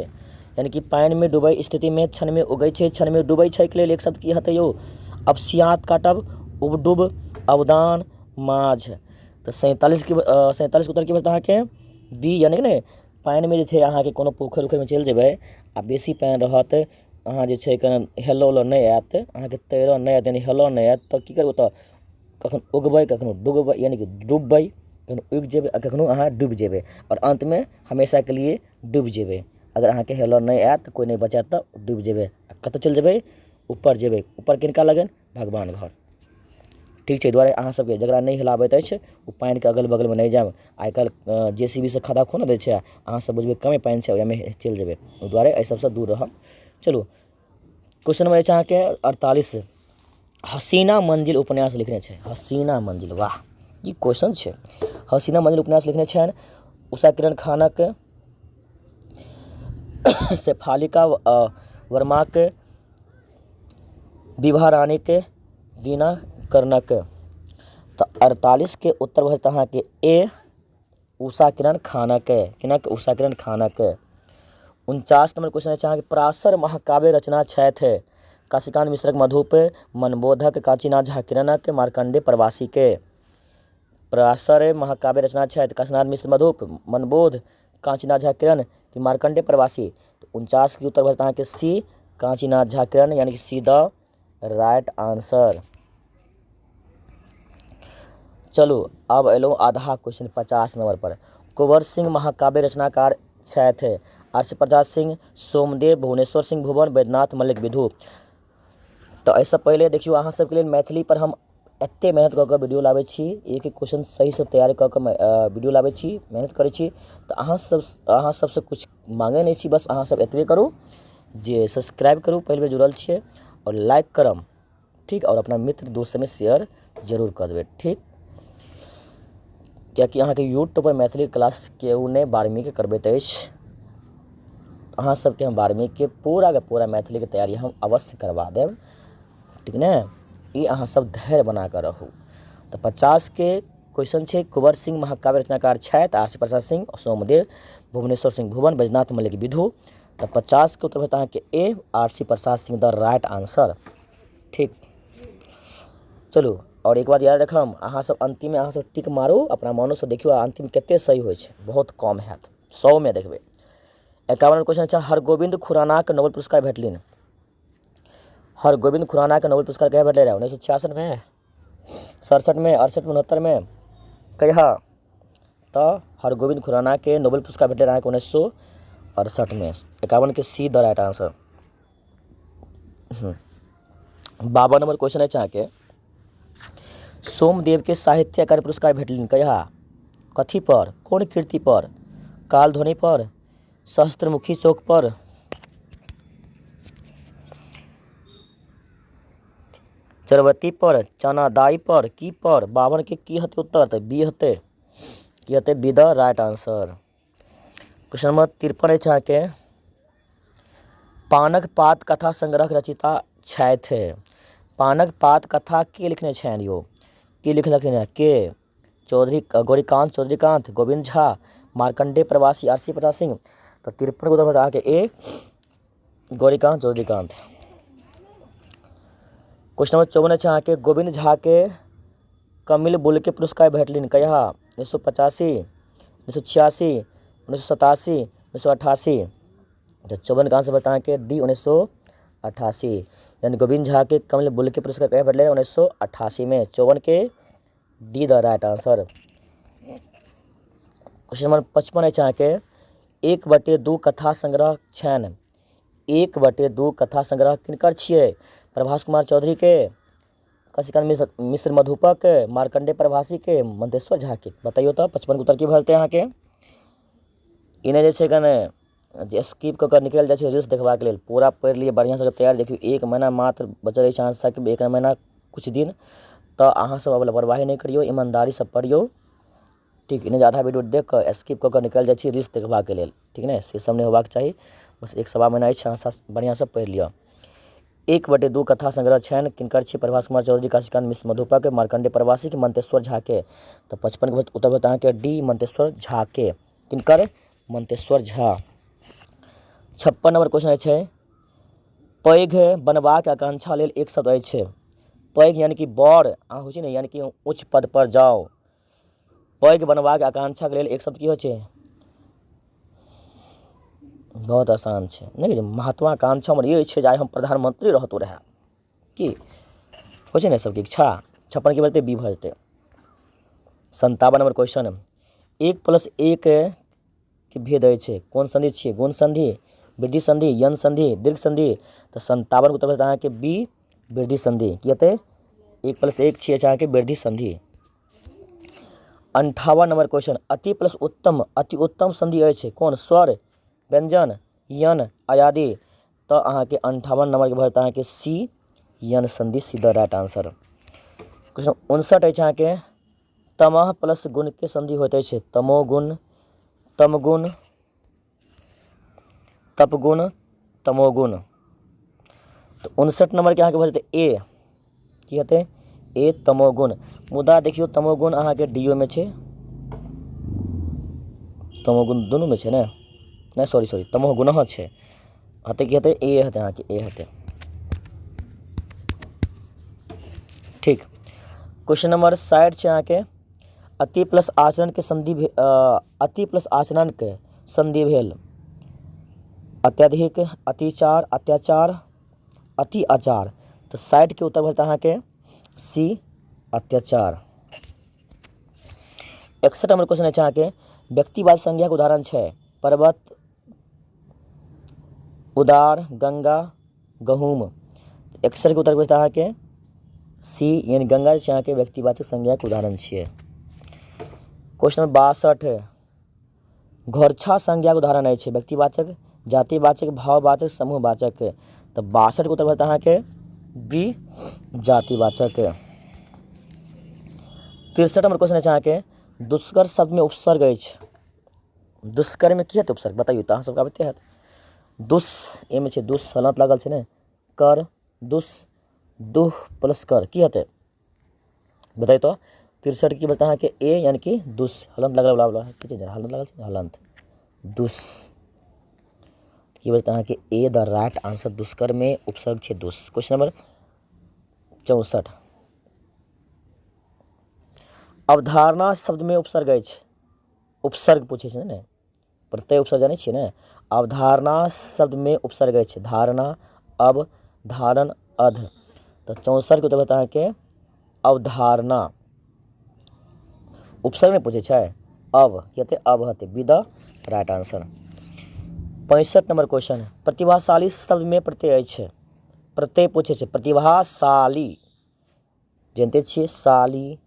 यानी कि पानिमे डूबै स्थितिमे क्षणमे उगै छै, क्षणमे डूबै छै के लेल एक शब्द की हेतै यौ, अवसियात काटब, उबडुब, अवदान, माझ। तऽ 47 के उत्तर की बचतै अहाँके बी, यानी कि ने पानिमे जे छै अहाँके कोनो पोखरि उखरिमे चलि जेबै आ बेसी पानि रहत, अहाँ जे छै हेलऽ उलऽ नहि आयत, अहाँके तैरऽ नहि आयत, यानी हेलऽ नहि आयत, तऽ की करबै, तऽ कखनो उगबै कखनो डूबबै, यानी कि डूबबै, कखनो उगि जेबै आ कखनो अहाँ डूबि जेबै, और अंतमे हमेशाके लिए डूबि जेबै। अगर अहाँके हेलऽ नहि आयत, कोइ नहि बचायत तऽ डूबि जेबै। आ कतऽ चलि जेबै, ऊपर जेबै। ऊपर किनका लगन, भगवान घर। ठीक छै, दुआरे अहाँ सबके जकरा नहि हेलऽ आबैत अछि ओ पानिके अगल बगलमे नहि जायब। आइ काल्हि JCB से खड्डा खुनि दै छै, अहाँ सब बुझबै कमे पानि छै ओहिमे चलि जेबै, ओहि दुआरे एहि सबसँ दूर रहब। चलू क्वेश्चन नंबर अछि अहाँके 48, हसीना मंजिल उपन्यास लिखने छै। हसीना मंजिल, वाह ई क्वेश्चन छै। हसीना मंजिल उपन्यास लिखने छनि उषा किरण खानक, शेफालिका वर्माक, विभा रानीक, दीना कर्णक। तो 48 के उत्तर भजता है कि ए उषा किरण खानक, किनक उषा किरण खानक। 49 नंबर क्वेश्चन है कि पराशर महाकाव्य रचना छैथ, काशीकांत मिश्रक मधुप, मनबोधक, काशीनाथ झा किरणक, मार्कंडे प्रवासी के। पराशर महाकाव्य रचना छैथ, काशीनाथ मिश्र मधुप, मनबोध, काशीनाथ झा किरण कि मार्कंडे प्रवासी। तो 49 के उत्तर बचता है कि सी काशीनाथ झा किरण, यानी कि सी द राइट आंसर। चलो अब एलो आधा क्वेश्चन 50 नंबर पर। कुंवर सिंह महाकाव्य रचनाकार छैथ, आरसी प्रसाद सिंह, सोमदेव, भुवनेश्वर सिंह भुवन, वैद्यनाथ मल्लिक विधु। तो ऐसा पहले देखियो अहाँ सबके लिए मैथिली पर हम एते मेहनत कऽ वीडियो लाबै छी, एक एक क्वेश्चन सही से तैयारी कऽ वीडियो लाबै छी, मेहनत करै छी। तो अहाँ सबसे कुछ मांगे नहीं छी, बस अहाँ सब एतबे करू जे सब्सक्राइब करू, पहले बेर जुड़ल छियै, और लाइक करम, ठीक, और अपना मित्र दोस्त में शेयर जरूर कर देबै, ठीक। कियाकि अहाँके यूट्यूब पर मैथिली क्लास केओ नहि 12वीं के करबैत अछि, अहाँ सबके हम 12वीं के पूरा मैथिली के तैयारी हम अवश्य करवा देब, ठीक ने। ये अहाँ सब धैर्य बना कर रहू। तो 50 के क्वेश्चन छे, कुंवर सिंह महाकाव्य रचनाकार छैथ, आरसी प्रसाद सिंह, सोमदेव, भुवनेश्वर सिंह भुवन, वैद्यनाथ मल्लिक विधु। तो 50 के उत्तर बता है कि A Arsi Prasad Singh the right answer, ठीक। चलू और एक बात याद रखम, अहाँ सब अंतिम में अहाँ सब टिक मारू, अपना मनो से देखियो अंतिम कते सही होइ छै, बहुत कम हैत, 100 में देखबै। 51 क्वेश्चन छै, हरगोविंद खुरानाक नोबेल पुरस्कार भेटलनि। हरगोविंद खुराना के नोबेल पुरस्कार कहिया भेटले रहे? 1966 में, 67 में, 68 में, 69 में, कहिया? तो हरगोविंद खुराना के नोबेल पुरस्कार भेटले रहे 1968 में। 51 के सी the right answer. 52 number question है चाह के, सोमदेव के साहित्य अकादमी पुरस्कार भेटलनि कहिया? कथी पर? कौन कृति पर? कालध्वनि पर, सहस्त्रमुखी चौक पर, चरवती पर, चनादाई पर, की पर? 52 के की हते उत्तर? तो बी हते, की हते B the right answer. Question number 53 है छा के, पानक पात कथा संग्रह के रचिता छैथ। पानक पात कथा के लिखने छेन यो? के लिखलखिन है? के चौधरी, गौरीकांत चौधरीकांत, गोविंद झा, मार्कंडे प्रवासी, आरसी प्रसाद सिंह। तो 53 को बता के ए गौरीकांत चौधरीकांत। क्वेश्चन नंबर 54 चाह के, गोविंद झा के कमिल बुल के पुरस्कार भेटलनि कहिया? 1985, 1986, 1987, 1988। तो 54 का आंसर बताएं कि डी 1988, यानी गोविंद झा के कमिल बुल के पुरस्कार कहिया भेटले? 1988 में। 54 के D the right answer. Question number 55 चाह के, 1/2 कथा संग्रह छेन। 1/2 कथा संग्रह किनकर छियै? प्रभास कुमार चौधरी के, काशीकांत मिश्र मधुपक, मार्कंडे प्रवासी के, मंतेश्वर झा के। बताइयो तो 55 उत्तर की भरते अहाँ के? इन्हें जे छै कने जे स्किप कऽ निकलि जाइ छै रील्स देखबाक लेल, पूरा पढ़ि लिए बढ़िया से तैयार देखियो। 1 महीना मात्र बचल अछि अहाँ सबके, 1 महीना कुछ दिन। तो अहाँ सब अब लापरवाही नहीं करियो, ईमानदारी से पढ़ियो, ठीक। इन्हें आधा वीडियो देख कर स्किप कऽ निकलि जाइ छै रील्स देखबाक लेल, ठीक ने। से सब नहीं होबाक चाही, बस 1 सवा महीना अछि अहाँ सब बढ़िया से पढ़ि लिअ। 1/2 कथा संग्रह छेन किनकर छी? प्रभास कुमार चौधरी, काशीकांत मिश्र मधुपक, मार्कंडे प्रवासी के, मंतेश्वर झा के। तो 55 के उत्तर बताएं कि डी मंतेश्वर झा के। किनकर? मंतेश्वर झा। 56 नंबर क्वेश्चन है, पैघ बनबाक आकांक्षा लेल एक शब्द अछि। पैघ यानी कि बड़ अहाँ होइ छै ने, यानी कि उच्च पद पर जाओ। पैघ बनबाक आकांक्षा के लेल एक शब्द की होइ छै? बहुत आसान है, नहीं महत्वाकांक्षा हमर ये छै जे हम प्रधानमंत्री रहतु रहे, की हो छै ने सबके इच्छा। 56 की बजते बी भजते। 57 नंबर क्वेश्चन, 1+1 के भेद है कौन संधि छे? गुण संधि, वृद्धि संधि, यन संधि, दीर्घ संधि। तो 57 को उत्तर बताया कि बी वृद्धि संधि। की हेतै? 1+1 छे चाहे कि वृद्धि संधि। 58 नंबर क्वेश्चन, अति प्लस उत्तम, अति उत्तम संधि है कौन? स्वर, व्यंजन, यन, अयादि। तो अहाँ के 58 नंबर के भरता है कि सी यन संधि, सीधा राइट आंसर। क्वेश्चन 59 है अहाँ के, तमह प्लस गुण के संधि होते हैं? तमोगुण, तमगुण, तपगुण तमोगुण। तो 59 नंबर के अहाँके भऽ जेतै ए, की हेतै ए तमोगुण। मुदा देखियौ तमोगुण अहाँके डीओ में छै, तमोगुण दुनू में छै ने, नहीं सॉरी तमोगुण छै, हेतै की हेतै ए हेतै अहाँके ए हेतै। ठीक, क्वेश्चन नंबर 60 छै अहाँके अति प्लस आचरण के संधि अति प्लस आचरण के संधि भेल अत्यधिक, अतिचार, अत्याचार, अति आचार। तो 60 के उत्तर भेटत अहाँके सी अत्याचार। 61 नंबर क्वेश्चन है अहाँके व्यक्तिवाद संज्ञा के उदाहरण छै पर्वत, उदार, गंगा, गहूम। 61 के उत्तर भेटत अहाँके सी यानी गंगा छै अहाँके व्यक्तिवाचक संज्ञा के उदाहरण छियै। क्वेश्चन नंबर 62 घोरछा संज्ञा के उदाहरण अछि व्यक्तिवाचक, जातिवाचक, भाववाचक, समूहवाचक। तो 62 के उत्तर भेटत अहाँके बी जातिवाचक। 63 नंबर क्वेश्चन है अहाँके दुष्कर शब्द में उपसर्ग अछि, दुष्कर में की हेतै उपसर्ग बताइए तो अहाँ सबके आबते हैत। दुस ए में छै दुस हलंत लागल छै ने, कर दुस दुह प्लस कर की हेतै बताइए तो। 63 की बता अहाँके ए यानी कि दुस हलंत लागल वाला की छै हलंत लागल छै हलंत दुस की बता अहाँके ए द राइट आंसर दुष्कर में उपसर्ग छै दुस। क्वेश्चन नंबर 64 अवधारणा शब्द में उपसर्ग अछि, उपसर्ग पूछे छै ने, प्रत्यय उपसर्ग जानै छियै ने। अवधारणा शब्द में उपसर्ग अछि धारणा, अब, धारण, अध। तो 64 के उत्तर बता अहाँके अवधारणा। उपसर्ग में पूछे छै अब की हेतै अब हेतै B the right answer. 65 number question प्रतिभाशाली शब्द में प्रत्यय अछि, प्रत्यय पूछे छै प्रतिभाशाली जानते छियै शाली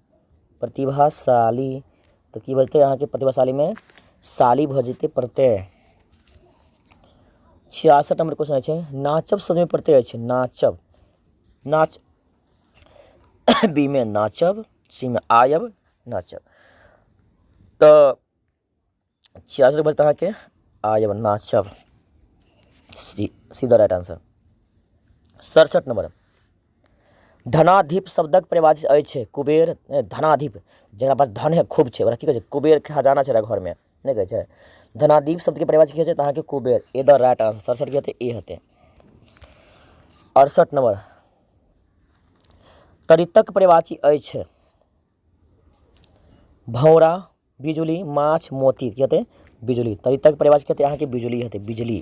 प्रतिभाशाली। तो की बजते अहाँके प्रतिभाशाली में शाली भऽ जेतै प्रत्यय। 66 नंबर क्वेश्चन छै नाचब शब्द में प्रत्यय अछि नाचब, नाच बी में नाचब, सी में आयब नाचब। तो 66 बजता अहाँके आयब नाचब C the right answer. 67 number धनाधिप शब्दक परिभाषित अछि कुबेर, धनाधिप जकरा पास धन खूब छै ओकरा की कहै छै कुबेर खजाना छै घर में नहीं कहै छै। धनाधिप शब्द के परिभाषित की छै अहाँके कुबेर ए द राइट आंसर। 67 के हेतै ए हेतै। 68 नंबर तरितक परिभाषित अछि भौरा, बिजुली, माछ, मोती की हेतै बिजुली। तरितक परिभाषित हेतै अहाँके बिजुली हेतै बिजली।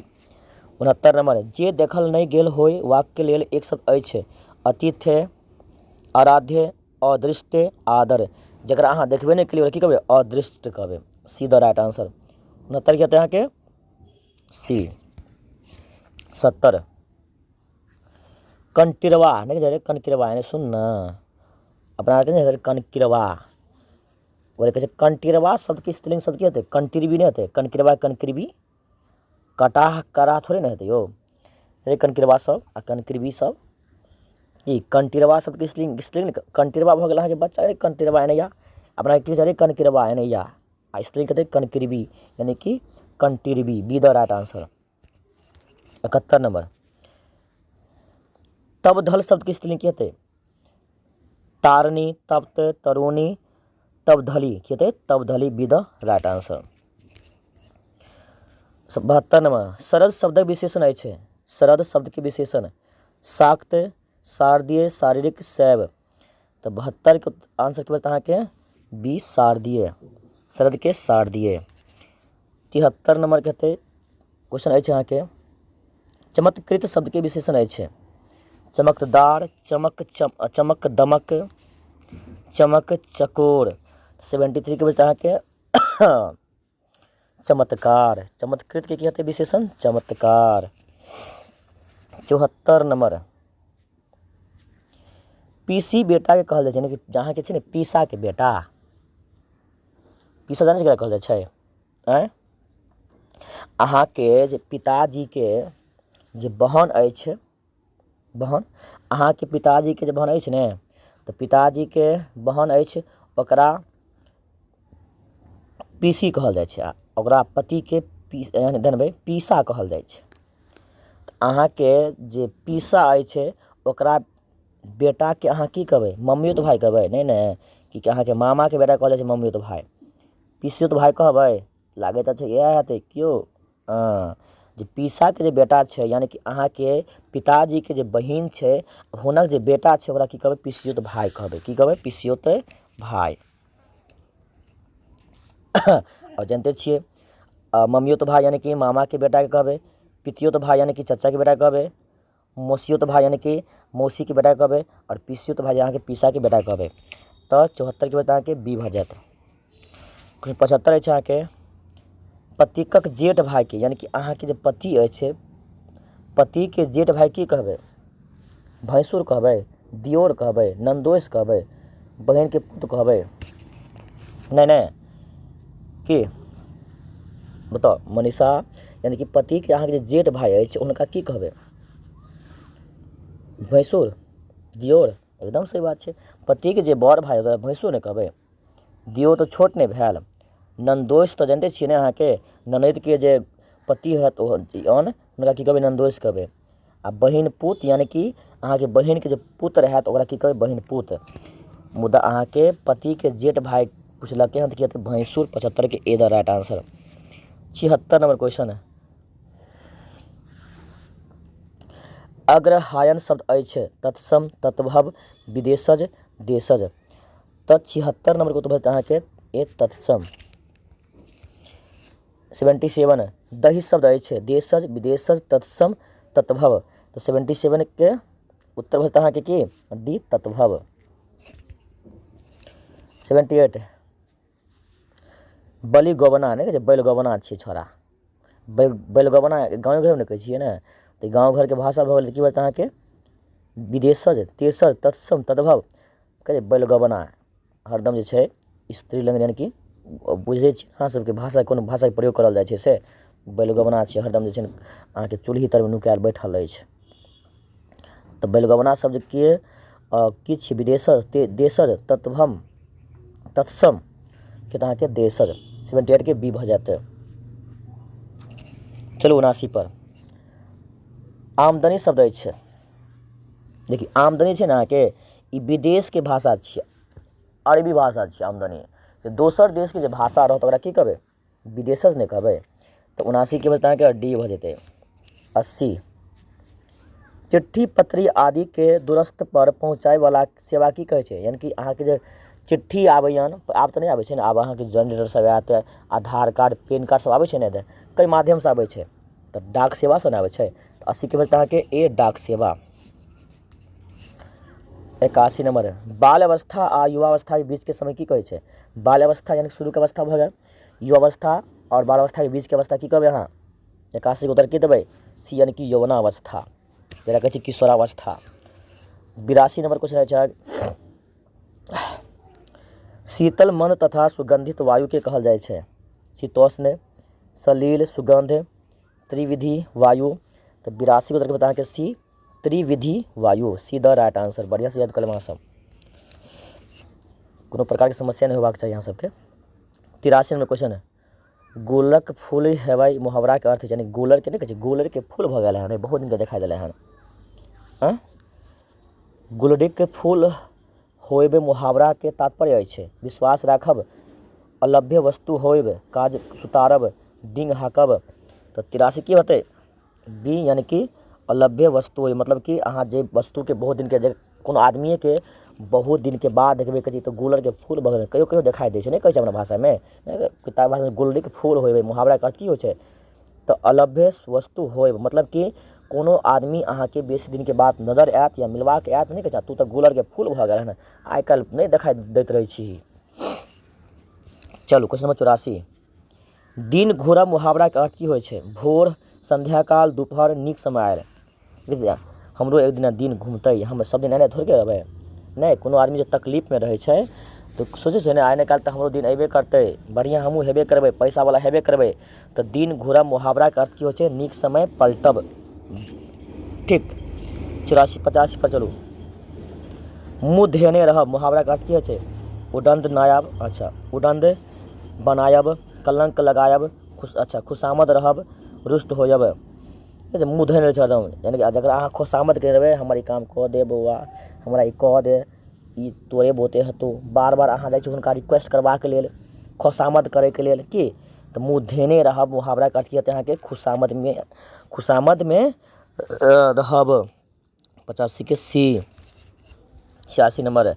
69 नंबर जे देखल नहीं गेल होय वाक्य लेल एक शब्द अछि अतिथ्य, आराध्य, अदृष्ट, आदर। जकरा अहाँ देखबे नहीं केलिए की कहबै अदृष्ट कहबै सी द राइट आंसर। 69 के हेतै अहाँके सी। 70 कंटिरवा नहीं कहे कनकिरवा यानी सुन न अपना आरके कनकिरवा बोले कहै छै कंटिरवा शब्द के स्त्रीलिंग शब्द की हेतै कंटिरबी नहीं हेतै कनकिरवा कनकिरबी कटाह करा थोड़े ना हेतै यो रे कनकिरवा सब आ कनकिरबी सब जी कंटिरवा शब्द के स्त्रीलिंग कंटिरवा भऽ गेल अहाँके बच्चा रे कंटिरवा एनैया अपना की छै रे कनकिरवा एनैया आ स्त्रीलिंग कहतै कनकिरबी यानी कि कंटिरबी B the right answer. 71 number तबधल शब्द की स्त्रीलिंग की हेतै तारनी, तप्त, तरुणी, तबधली की हेतै तबधली B the right answer. 72 number शरद शब्दक विशेषण अछि, शरद शब्द के विशेषण शाक्त, शारदीय, शारीरिक, शैव। तो 72 के आंसर की बता अहाँके बी शारदीय शरद के शारदीय। 73 नंबर के हेतै क्वेश्चन अछि अहाँके चमत्कृत शब्द के विशेषण अछि चमकदार, चमक दमक, चमक चकोर। 73 के बता अहाँके चमत्कार चमत्कृत के की हेतै विशेषण चमत्कार। 74 नंबर पीसी बेटा के कहल जाइ छै जहाँ के छै ने पीसा के बेटा पीसा जानै छै कहल जाइ छै आँय अहाँके जे पिताजी के जे बहन अछि बहन अहाँके पिताजी के जे बहन अछि ने तो पिताजी के बहन अछि ओकरा पीसी कहल जाइ छै ओकरा पति के जानबै पीसा कहल जाइ छै अहाँके जे पीसा अछि ओकरा बेटाके अहाँ की कहबै, मम्मियोत भाय कहबै, नहि ने कि अहाँके मामाके बेटा कहल जाइ छै मम्मियोत भाय, पिसियोत भाय कहबै, लागैत छै इएह हेतै कियो। जे पीसाके जे बेटा छै यानी कि अहाँके पिताजीके जे बहिन छै हुनक जे बेटा छै ओकरा की कहबै, पिसियोत भाय कहबै, की कहबै, पिसियोत भाय। और जानते छियै मम्मियोत भाय यानी कि मामाके बेटाके कहबै, पितियोत भाय यानी कि चचाके बेटा कहबै, मौसियोत भाय यानी कि मौसीके बेटा कहबै, और पिसियोत भाय अहाँके पीसाके बेटा कहबै। तो 74 के बाद अहाँके बी भऽ जायत। 75 अछि अहाँके पतिकक जेठ भायके यानी कि अहाँके जे पति अछि पतिके जेठ भाय की कहबै, भैंसुर कहबै, दियोर कहबै, नंदोइस कहबै, बहनके पुत कहबै, नहीं कि बताओ मनीषा, यानी कि पतिके अहाँके जे जेठ भाय अछि हुनका की कहबै, भैंसुर, दियोर, एकदम सही बात छै। पतिके जे बड़ भाय ओकरा भैंसुर ने कहबै, दियोर तो छोट नहीं भेल, नंदोइस तो जानते छियै ने अहाँके ननदिके जे पति हैत ओहन हुनका की कहबै, नंदोइस कहबै। आ बहिन पुत यानी कि अहाँके बहिनके जे पुत्र हैत ओकरा की कहबै, बहिन पुत। मुदा अहाँके पतिके जेठ भाय पुछलकै हन तऽ की हेतै, भैंसुर। 75 के A the right answer. 76 number question है, अग्रहायन शब्द अछि तत्सम, तत्भव, विदेशज, देशज। तो 76 नंबर को तो बताते अहाँके ए तत्सम। 77 दही शब्द अछि देशज, विदेशज, तत्सम, तत्भव। तो 77 के उत्तर भऽ अहाँके की डी तत्भव। 78 बलि गबना नहीं कहै छै, बैल गबना छियै छोड़ा, बैल गबना गाँव घरमे ने कहै छियै ने, तो गाँव घरके भाषा भऽ गेल की बता अहाँके विदेशज, तेसज, तत्सम, तद्भव, कहै बैल गबना हरदम जे छै स्त्रीलिंग यानी कि बुझै छी अहाँ सबके भाषा कोनो भाषाके प्रयोग करल जाइ छै से बैल गबना छै, हरदम जे छै अहाँके चूल्ही तरमे नुकायल बैठल अछि। तऽ बैल गबना शब्द के किछु विदेशज, देशज, तत्भम, तत्सम के तऽ अहाँके देशज। 78 के बी भऽ जाते। चलू 79 पर आमदनी शब्द अछि, देखिए आमदनी छै ने अहाँके ई विदेशके भाषा छियै, अरबी भाषा छियै आमदनी। तऽ दोसर देशके जे भाषा रहत ओकरा की कहबै, विदेशज नहि कहबै। तऽ 79 के बाद अहाँके डी भऽ जेतै। 80 चिट्ठी पत्री आदि के दूरस्थ पर पहुँचाए वाला सेवा की कहै छै, यानी कि अहाँके जे चिट्ठी आबैयन, आब तऽ नहीं आबै छै ने, आब अहाँके जनरेटर सब आयत, आधार कार्ड, पैन कार्ड सब आबै छै ने, कई माध्यमसँ आबै छै, तऽ डाक सेवा से ने आबै छै। तऽ 80 के बाद अहाँके ए डाक सेवा। 81 नंबर बाल अवस्था आ युवावस्था के बीच के समय की कहै छै, बाल अवस्था यानी शुरू के अवस्था भऽ गेल, युवावस्था और बाल अवस्था के बीच के अवस्था की कहबै अहाँ। 81 के उत्तर की देबै, सी यानी कि यौवनावस्था, जकरा कहै छै किशोरावस्था। 82 नंबर क्वेश्चन छै शीतल मंद तथा सुगंधित वायु के कहल जाइ छै, शीतोष्ण, सलिल, सुगंध, त्रिविधि वायु। तो 82 के उत्तर के बता के सी त्रिविधि वायु, सी द राइट आंसर। बढ़िया से याद कर लेब सब, कोनो प्रकार के समस्या नहीं होबाक चाहिए अहाँ सबके। 83 नंबर क्वेश्चन है गोलक फूल हेबाई मुहावरा के अर्थ यानी गोलर के नहीं कहै छै, गोलर के फूल भऽ गेल है, बहुत दिन के देखा दिले हन। गुलरिक के फूल होयब मुहावरा के तात्पर्य अछि विश्वास राखब, अलभ्य वस्तु होयब, काज सुतारब, डिंग हाकब। तो 83 की होतै बी यानी कि अलभ्य वस्तु होय, मतलब कि अहाँ जे वस्तु के बहुत दिन के कोनो आदमी के बहुत दिन के बाद देखबे करी तो गुलर के फूल भऽ गेल, कहियो कहियो देखाई दै छै, नहीं कहै छै अपना भाषामे, किताब भाषा में गुलरिक फूल होयब मुहावरा के अर्थ की होइ छै, तो अलभ्य वस्तु होयब मतलब कि कोनो आदमी अहाँके बेसी दिन के बाद नजर आयत या मिलबाक आयत, नहीं कहै छै तू तऽ गुलर के फूल भऽ गेल हन, आइ काल्हि नहीं देखाई दैत रहै छी। चलू क्वेश्चन नंबर 84 दिन घुरब मुहावरा के अर्थ की होइ छै, भोर, संध्याकाल, दोपहर, नीक समय आयल। बुझलियै हमरो एक दिन दिन घूमतै, हम सब दिन एने थोड़े रहबै, नहीं कोनो आदमी जे तकलीफमे रहै छै तो सोचै छै ने आइ नहि काल्हि तऽ हमरो दिन अयबे करतै, बढ़िआँ हमहूँ हेबे करबै, पैसावला हेबे करबै। तऽ दिन घुरब मुहावराके अर्थ की होइ छै, नीक समय पलटब। ठीक 84 85 पर चलू मुँह धेने रहब मुहावराके अर्थ की होइ छै, उदंड नायब, अच्छा उदंड बनायब, कलंक लगायब, खुशामद रहब, रुष्ट होयब। छै मुँह धोने रहै छै हरदम, यानी कि जकरा अहाँ खुशामद करने रहबै हमर ई काम कऽ दे बौआ, हमरा ई कऽ दे, ई तोरे बोते हेतौ, बार बार अहाँ जाइ छी हुनका रिक्वेस्ट करबाके लेल, खुशामद करैके लेल कि तऽ मुँह धेने रहब, मुहावराके अर्थ हेतै अहाँके खुशामदमे रहब। 85 के सी। 86 नंबर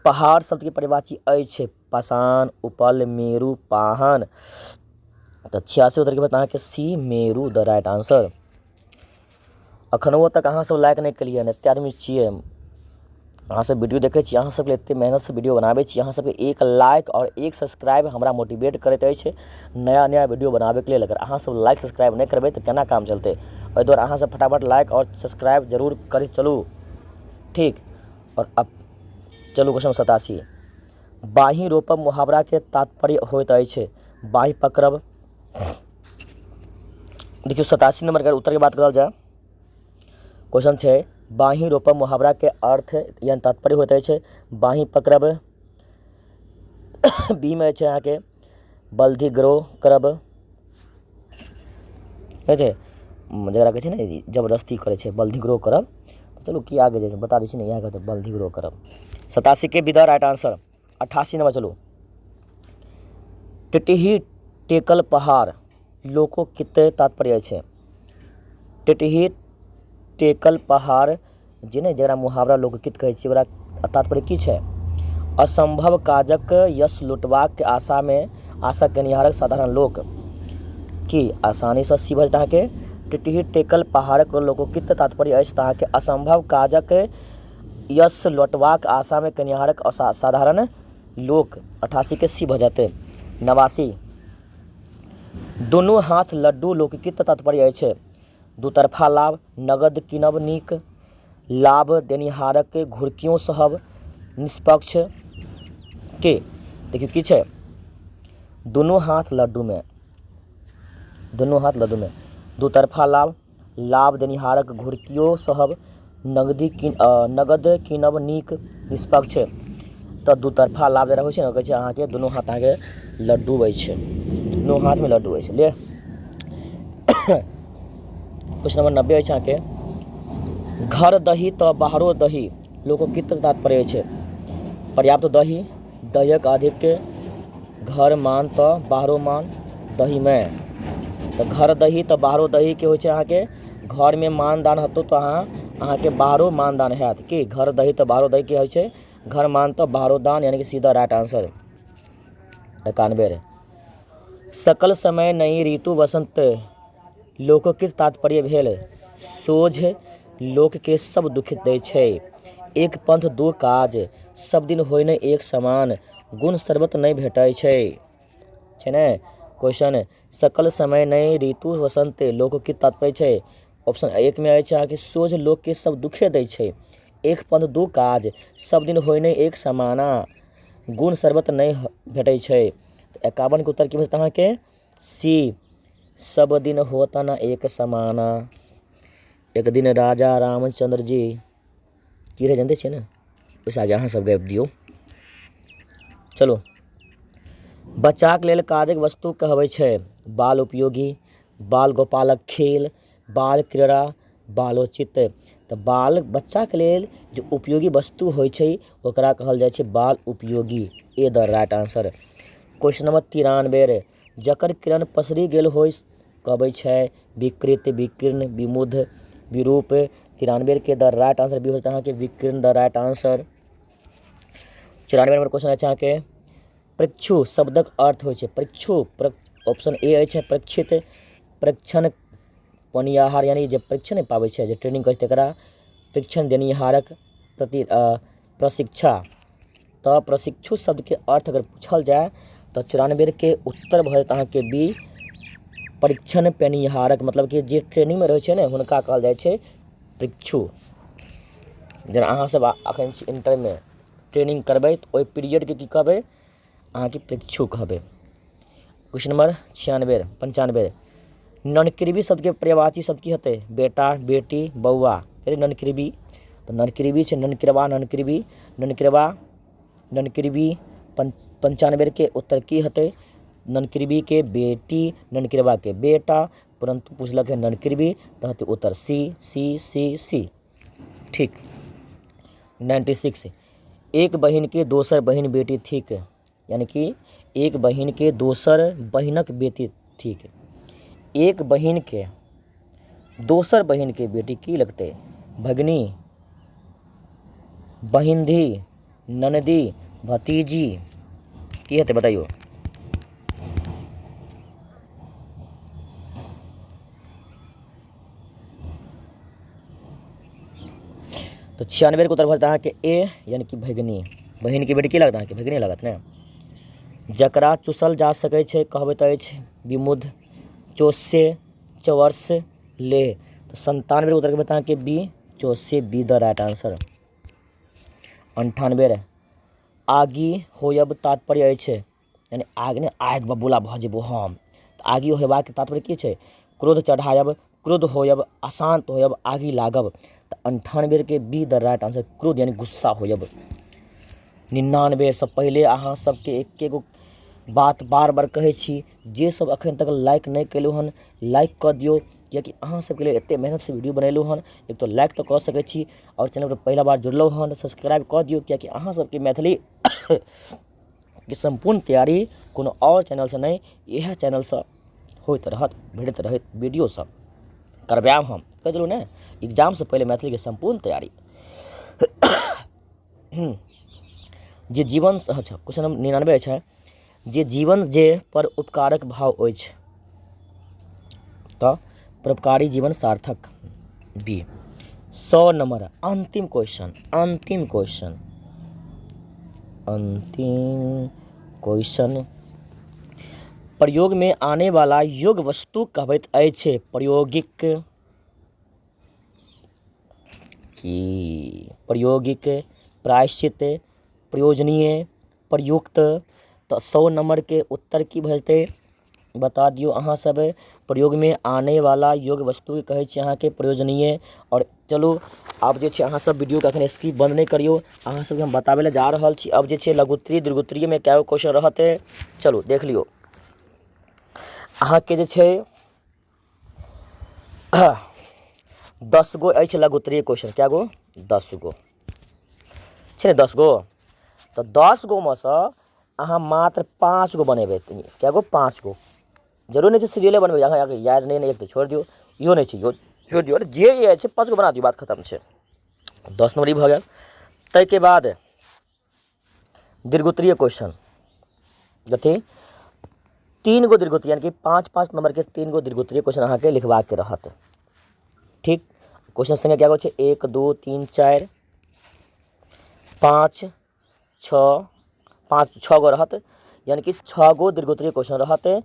पहाड़ शब्दके परिवाची अछि पाषाण, उपल, मेरू, पाहन। तऽ 86 उत्तरके बाद अहाँके सी मेरू द राइट आंसर। अखनो तक अहाँ सब लाइक नहीं केलिए, एते आदमी छियै, अहाँ सब वीडियो देखै छी, अहाँ सबके एते मेहनत से वीडियो बनाबै छी, अहाँ सबके एक लाइक और एक सब्सक्राइब हमरा मोटिवेट करैत अछि नया नया वीडियो बनाबैके लेल। अगर अहाँ सब लाइक सब्सक्राइब नहीं करबै तऽ केना काम चलतै, ओहि दुआरे अहाँ सब फटाफट लाइक और सब्सक्राइब जरूर करैत चलू, ठीक। और अब चलू क्वेश्चन 87। बाही रोपब मुहावरा के तात्पर्य होइत अछि बाही पकड़ब। देखियो 87 नंबर के उत्तर के बात करल जाए, क्वेश्चन छै बाही रोपब मुहावरा के अर्थ यानी तात्पर्य होइत अछि बाही पकड़ब। बी में छै अहाँके बल्धि ग्रोह करब, जकरा कहै छै ने जबरदस्ती करै छै बल्धि ग्रोह करब। चलू की आगे जाइ छै बता दै छी ने, इएह कहते बल्धि ग्रोह करब। 87 के विदा राइट आंसर। 88 नंबर चलू टिटही टेकल पहाड़ लोकोकित तात्पर्य छै। टिटही टेकल पहाड़ जे ने जरा मुहावरा लोकगीत कहै छै, ओकरा तात्पर्य की छै? असंभव काजक यश लुटबाक आशा केनिहारक साधारण लोक की आसानीसँ सी भऽ जेतै अहाँके टिटही टेकल पहाड़क लोकगीत तात्पर्य अछि तऽ अहाँके असंभव काजक यश लुटबाक आशामे केनिहारक साधारण लोक। 88 के सी भऽ जेतै। 89 दुनू हाथ लड्डू लोकगीत तात्पर्य अछि दुतरफा लाभ, नगद कीनब नीक, लाभ देनिहारक घुड़कियों सहब, निष्पक्ष के। देखियो की छै दुनू हाथ लड्डू में दुतरफा लाभ, लाभ देनिहारक घुड़कियों सहब, नगद कीनब नीक, निष्पक्ष। तऽ दुतरफा लाभ जरा होइ छै ने कहै छै अहाँके दुनू हाथ अहाँके लड्डू होइ छै, दुनू हाथमे लड्डू होइ छै। ले क्वेश्चन नंबर 90 अछि अहाँके घर दही तऽ बाहरो दही लोकगीत तात्पर्य छै पर्याप्त दही, दहिक अधिक, घर मान तऽ बाहरो मान दही में। तऽ घर दही तऽ बाहरो दही के होइ छै अहाँके घर में मानदान हेतौ तऽ अहाँके बाहरो मानदान हैत कि घर दही तऽ बाहरो दही के होइ छै घर मान तऽ बाहरो दान, यानी कि सीधा राइट आंसर। 91 सकल समय नहीं ऋतु वसंत लोकगीत तात्पर्य भेल सोझ लोक के सब दुख दै छै, एक पंथ दो काज, सब दिन होइ न एक समान, गुण सर्बत नहीं भेटै छै ने। क्वेश्चन सकल समय नहीं ऋतु वसंत लोकगीत तात्पर्य छै ऑप्शन 1 में अछि अहाँके सोझ लोक के सब दुखे दै छै, एक पंथ दो काज, सब दिन होइ नहि एक समाना, गुण सर्बत नहीं भेटै छै। 51 के उत्तर की बचत अहाँके सी सब दिन होता ना एक समाना। एक दिन राजा रामचंद्र जी की रहे जानते छियै ने, ओहिसँ आगे अहाँ सब गाबि दियौ। चलो बच्चाक लेल काजक वस्तु कहबै छै बाल उपयोगी, बाल गोपालक खेल, बाल क्रीड़ा, बालोचित। तऽ बाल बच्चाके लेल जे उपयोगी वस्तु होइ छै ओकरा कहल जाइ छै बाल उपयोगी, A the right answer. Question number 93 जकर किरण पसरि गेल होइ कहबै छै विकृत, विकीर्ण, विमुध, विरूप। 93 के द राइट आंसर भी होता है कि विकीर्ण the right answer. 94 number question अछि अहाँके परीक्षु शब्दक अर्थ होइ छै परीक्षु, ऑप्शन ए अछि परीक्षित, परीक्षण पनियाहार यानी जे परीक्षण नहीं पाबै छै जे ट्रेनिंग करै छै तकरा परीक्षण देनिहारक प्रशिक्षा। तऽ प्रशिक्षु शब्द के अर्थ अगर पूछल जाए तऽ 94 के उत्तर भऽ जाएत अहाँके बी परीक्षण पेनिहारक, मतलब कि जे ट्रेनिंग में रहै छै ने हुनका कहल जाइ छै परीक्षु। जेना अहाँ सब अखन छी इंटर में ट्रेनिंग करबै तऽ ओहि पीरियडके की कहबै अहाँके परीक्षु कहबै। क्वेश्चन नंबर 95 ननकृबी शब्द के पर्यायवाची शब्द की हेतै बेटा, बेटी, बौआ। ननकृबी तऽ ननकृबी छै ननकृबा, ननकृबी, ननकृबा, ननकृबी। 95 के उत्तर की हेतै ननकृबी के बेटी, ननकृबा के बेटा, परंतु पूछलक है ननकृबी तहत उत्तर सी सी सी सी। ठीक। 96 एक बहिन के दोसर बहिन बेटी थिक, यानी कि एक बहिन के दोसर बहिनक बेटी थिक। एक बहिन के दोसर बहिन के बेटी की लगते? भगनी, बहिंधी, ननदी, भतीजी की हेतै बताइयो। तो 96 के उत्तर भरता है कि ए, यानी कि भगनी। बहिन की बेटी की लगता है कि भगनी लगत ने। जकरा चूसल जा सकै छै कहबैत अछि विमुद्ध, चोस्य, चवर्ष, ले। तो 97 के उत्तर के बता कि बी, चोस्य, बी द राइट आंसर। 98 आगि होयब तात्पर्य अछि, यानी आग ने आग बबूला भऽ जेबो हम। तऽ आगि होयबाक तात्पर्य की छै? क्रोध चढ़ायब, क्रोध होयब, अशांत होयब, आगि लागब। तो 98 के बी द राइट आंसर, क्रोध यानी गुस्सा होयब। 99 से पहले अहाँ सबके एके गो बात बार बार कहै छी, जे सब अखन तक लाइक नहीं केलू हन लाइक कऽ दियौ, कियाकि अहाँ सबके लिए एते मेहनत से वीडियो बनेलू हन। एक तो लाइक तो कऽ सकै छी, और चैनल पर पहला बार जुड़लौ हन सब्सक्राइब कऽ दियौ, कियाकि अहाँ सबके मैथिली के संपूर्ण तैयारी कोनो और चैनल से नहीं, यह चैनल से होइत रहत, भेटैत रहत वीडियो सब करबायब हम। कह देलू ने एग्जाम से पहले मैथिली के संपूर्ण तैयारी। जे जीवन, अच्छा क्वेश्चन नंबर 99 छै, जे जीवन जे पर उपकारक भाव अछि तो परोपकारी जीवन सार्थक। बी। 100 नंबर अंतिम क्वेश्चन, अंतिम क्वेश्चन, अंतिम क्वेश्चन। प्रयोग में आने वाला योग वस्तु कहबैत अछि प्रायोगिक की? प्रायोगिक, प्रायश्चित, प्रयोजनीय, प्रयुक्त। तो 100 नंबर के उत्तर की भजते बता दियो अहाँ सब। प्रयोग में आने वाला योग वस्तु के कहै छै अहाँ के प्रयोजनीय। और चलो अब जे छै अहाँ सब वीडियो के अखन स्किप बंद नहीं करियो, अहाँ सबके हम बताबै ले जा रहल छी। अब जे छै लघुत्तरी दीर्घोत्तरी में कएगो क्वेश्चन रहते, चलो देख लियो। अहाँ के जे छै 10 गो अछि लघुत्तरी क्वेश्चन, क्या गो? 10 गो छै, 10 गो। तो 10 गो में से अहाँ मात्र 5 गो बनेबै। क्या गो? 5 गो। जरूर नहीं सीरियले बनबै, अहाँ याद नहीं एक तो छोड़ दियो, इहो नहीं छै, इहो छोड़ दियो। जे ये छै 5 गो बना दियो, बात खत्म छै। 10 नंबर भऽ गेल। तै के बाद दीर्घोत्तरीय क्वेश्चन जथी 3 गो दीर्घोत्तरी, यानी कि 5-5 नंबर के 3 गो दीर्घोत्तरीय क्वेश्चन अहाँ के लिखबा के रहत। ठीक। क्वेश्चन संख्या क्या गो छै? 1 2 3 4 5 6 गो रहत, यानी कि 6 गो दीर्घोत्तरीय क्वेश्चन रहते।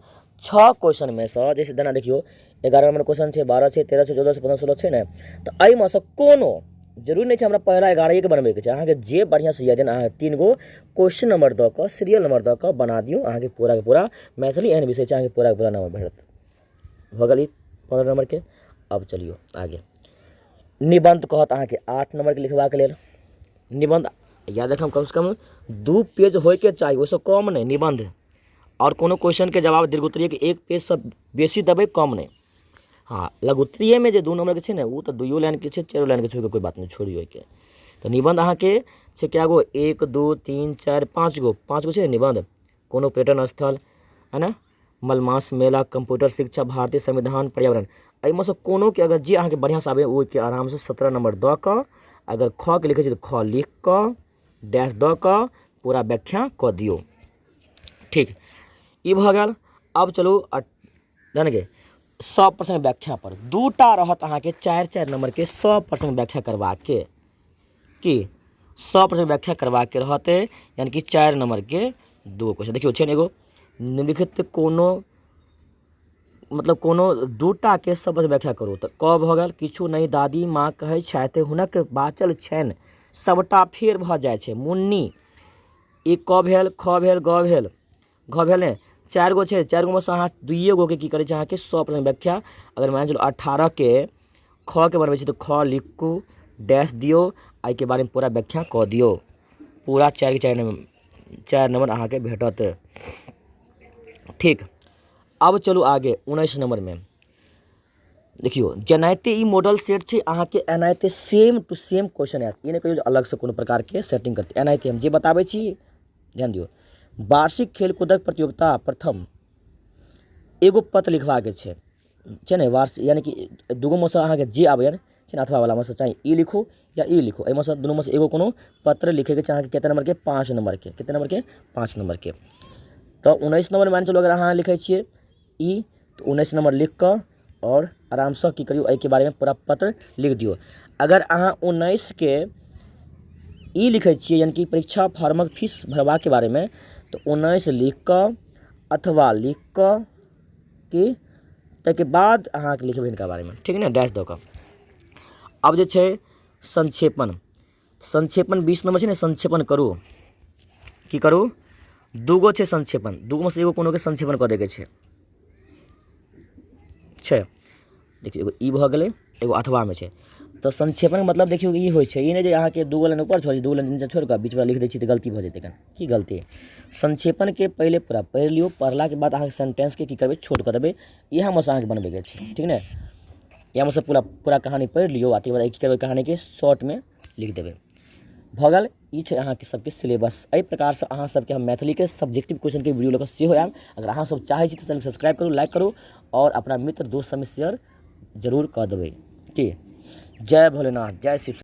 6 क्वेश्चन में से जैसे देना देखियो 11 नंबर क्वेश्चन छै, 12 छै, 13 छै, 14 छै, 15 16 छै ने। तो एहि में से कोनो जरूर नहीं छै हमरा पहला 11 के बनबे के छै, अहाँ के जे बढ़िया से याद अहाँ 3 गो क्वेश्चन नंबर दऽ कऽ सीरियल नंबर दऽ कऽ बना दियो। अहाँ के पूरा के पूरा मैथिली एहन विषय छै, अहाँ के पूरा के पूरा नंबर भेटत। भऽ गेल 15 नंबर के। अब चलियो आगे। निबंध कहत अहाँ के 8 नंबर के लिखबा के लेल। निबंध याद रखम कम से कम 2 पेज होय के चाहिए, ओसे कम नहीं निबंध। और कोनो क्वेश्चन के जवाब दीर्घोत्तरीय के 1 पेज से बेसी देबै, कम नहीं। हाँ लघुत्तरीय में जे 2 नंबर के छै ने, वो तो 2 लाइन के छै, 4 लाइन के छै, कोई बात नहीं छोड़ियो के। तो निबंध अहाँ के छै क्या गो? 1 2 3 4 5 गो, 5 गो छै निबंध। कोनो पर्यटन स्थल है ना, मलमास मेला, कंप्यूटर शिक्षा, भारतीय संविधान, पर्यावरण। एहिमे से कोनो के अगर जे अहाँ के बढ़िया से आबे ओ के आराम से 17 नंबर दऽ कऽ, अगर ख के लिखे छै तो ख लिख कऽ डैश दऽ कऽ पूरा व्याख्या कऽ दियौ। ठीक, ई भऽ गेल। अब चलू जान गे 100% व्याख्या पर 2टा रहत अहाँ के 4-4 नंबर के 100% व्याख्या करवा के, कि 100% व्याख्या करवा के रहते, यानी कि 4 नंबर के 2 क्वेश्चन। देखियो छै एगो निम्नलिखित कोनो मतलब कोनो 2टा के 100% व्याख्या करू। तऽ क भऽ गेल किछु नहीं दादी माँ कहै छथि हुनक बाचल छनि सबटा फेर भऽ जाइ छै मुन्नी। ई क भेल, ख भेल, ग भेल, घ भेल ने। 4 गो छै, 4 गो में से अहाँ 2 गो के की करै छै अहाँ के 100% व्याख्या। अगर मान चलो 18 के ख के बनबै छै तो ख लिखू डैश दियो, आई के बारे में पूरा व्याख्या क दियो। पूरा 4 के 4 नंबर अहाँ के भेटत। ठीक, अब चलू आगे 19 नंबर में देखियो जेनाहिते ई मॉडल सेट छै अहाँके एनाहिते सेम टू सेम क्वेश्चन आयत, ई नहि कहियो जे अलगसँ कोनो प्रकारके सेटिंग करतै, एनाहिते हम जे बताबै छी ध्यान दियौ। वार्षिक खेलकूदक प्रतियोगिता प्रथम एगो पत्र लिखबाके छै ने, वार्षिक यानी कि दूगोमे सँ अहाँके जे आबैए छै ने, अथवा वालामे सँ चाहे ई लिखू या ई लिखू, एहिमे सँ दुनूमे सँ एगो कोनो पत्र लिखैके छै अहाँके कतेक नंबरके, 5 नंबरके, कतेक नंबरके 5 नंबरके। तऽ 19 नंबर मानि चलू अगर अहाँ लिखै छियै ई, तऽ 19 नंबर लिख कऽ और आरामसँ की करियौ एहिके बारेमे पूरा पत्र लिख दियौ। अगर अहाँ 19के ई लिखै छियै यानी कि परीक्षा फॉर्मक फीस भरबाके बारेमे, तऽ 19 लिख कऽ अथवा लिख कऽ कि ताहिके बाद अहाँके लिखबै हिनका बारेमे, ठीक ने, डैश दऽ कऽ। अब जे छै संक्षेपण, संक्षेपण 20 नंबर छै ने, संक्षेपण करू, की करू, दूगो छै संक्षेपण, दूगोमे सँ एगो कोनोके संक्षेपण कऽ दैके छै, देखियौ एगो ई भऽ गेलै, एगो अथवामे छै। तऽ संक्षेपणके मतलब देखियौ ई होइ छै, ई नहि जे अहाँके दूगो लाइन ऊपर छोड़ि दूगो लाइन नीचा छोड़ि कऽ बीचमे लिख दै छी तऽ गलती भऽ जेतै, कनि की गलती। संक्षेपणके पहिले पूरा पढ़ि लियौ, पढ़लाके बाद अहाँके सेंटेंसके की करबै, छोट कऽ देबै, इएहमे सँ अहाँके बनबैके छै, ठीक ने। इएहमे सँ पूरा कहानी पढ़ि लियौ आ ताहिके बाद की करबै, कहानीके शॉर्टमे लिख देबै, भऽ गेल। ई छै अहाँके सबके सिलेबस। एहि प्रकारसँ अहाँ सबके हम मैथिलीके सब्जेक्टिव क्वेश्चनके वीडियो लऽ कऽ सेहो आयब। अगर अहाँ सब चाहै छी तऽ चैनल सब्सक्राइब करू, लाइक करू और अपना मित्र दोस्त सबमे शेयर जरूर कऽ देबै की। जय भोलेनाथ, जय शिव।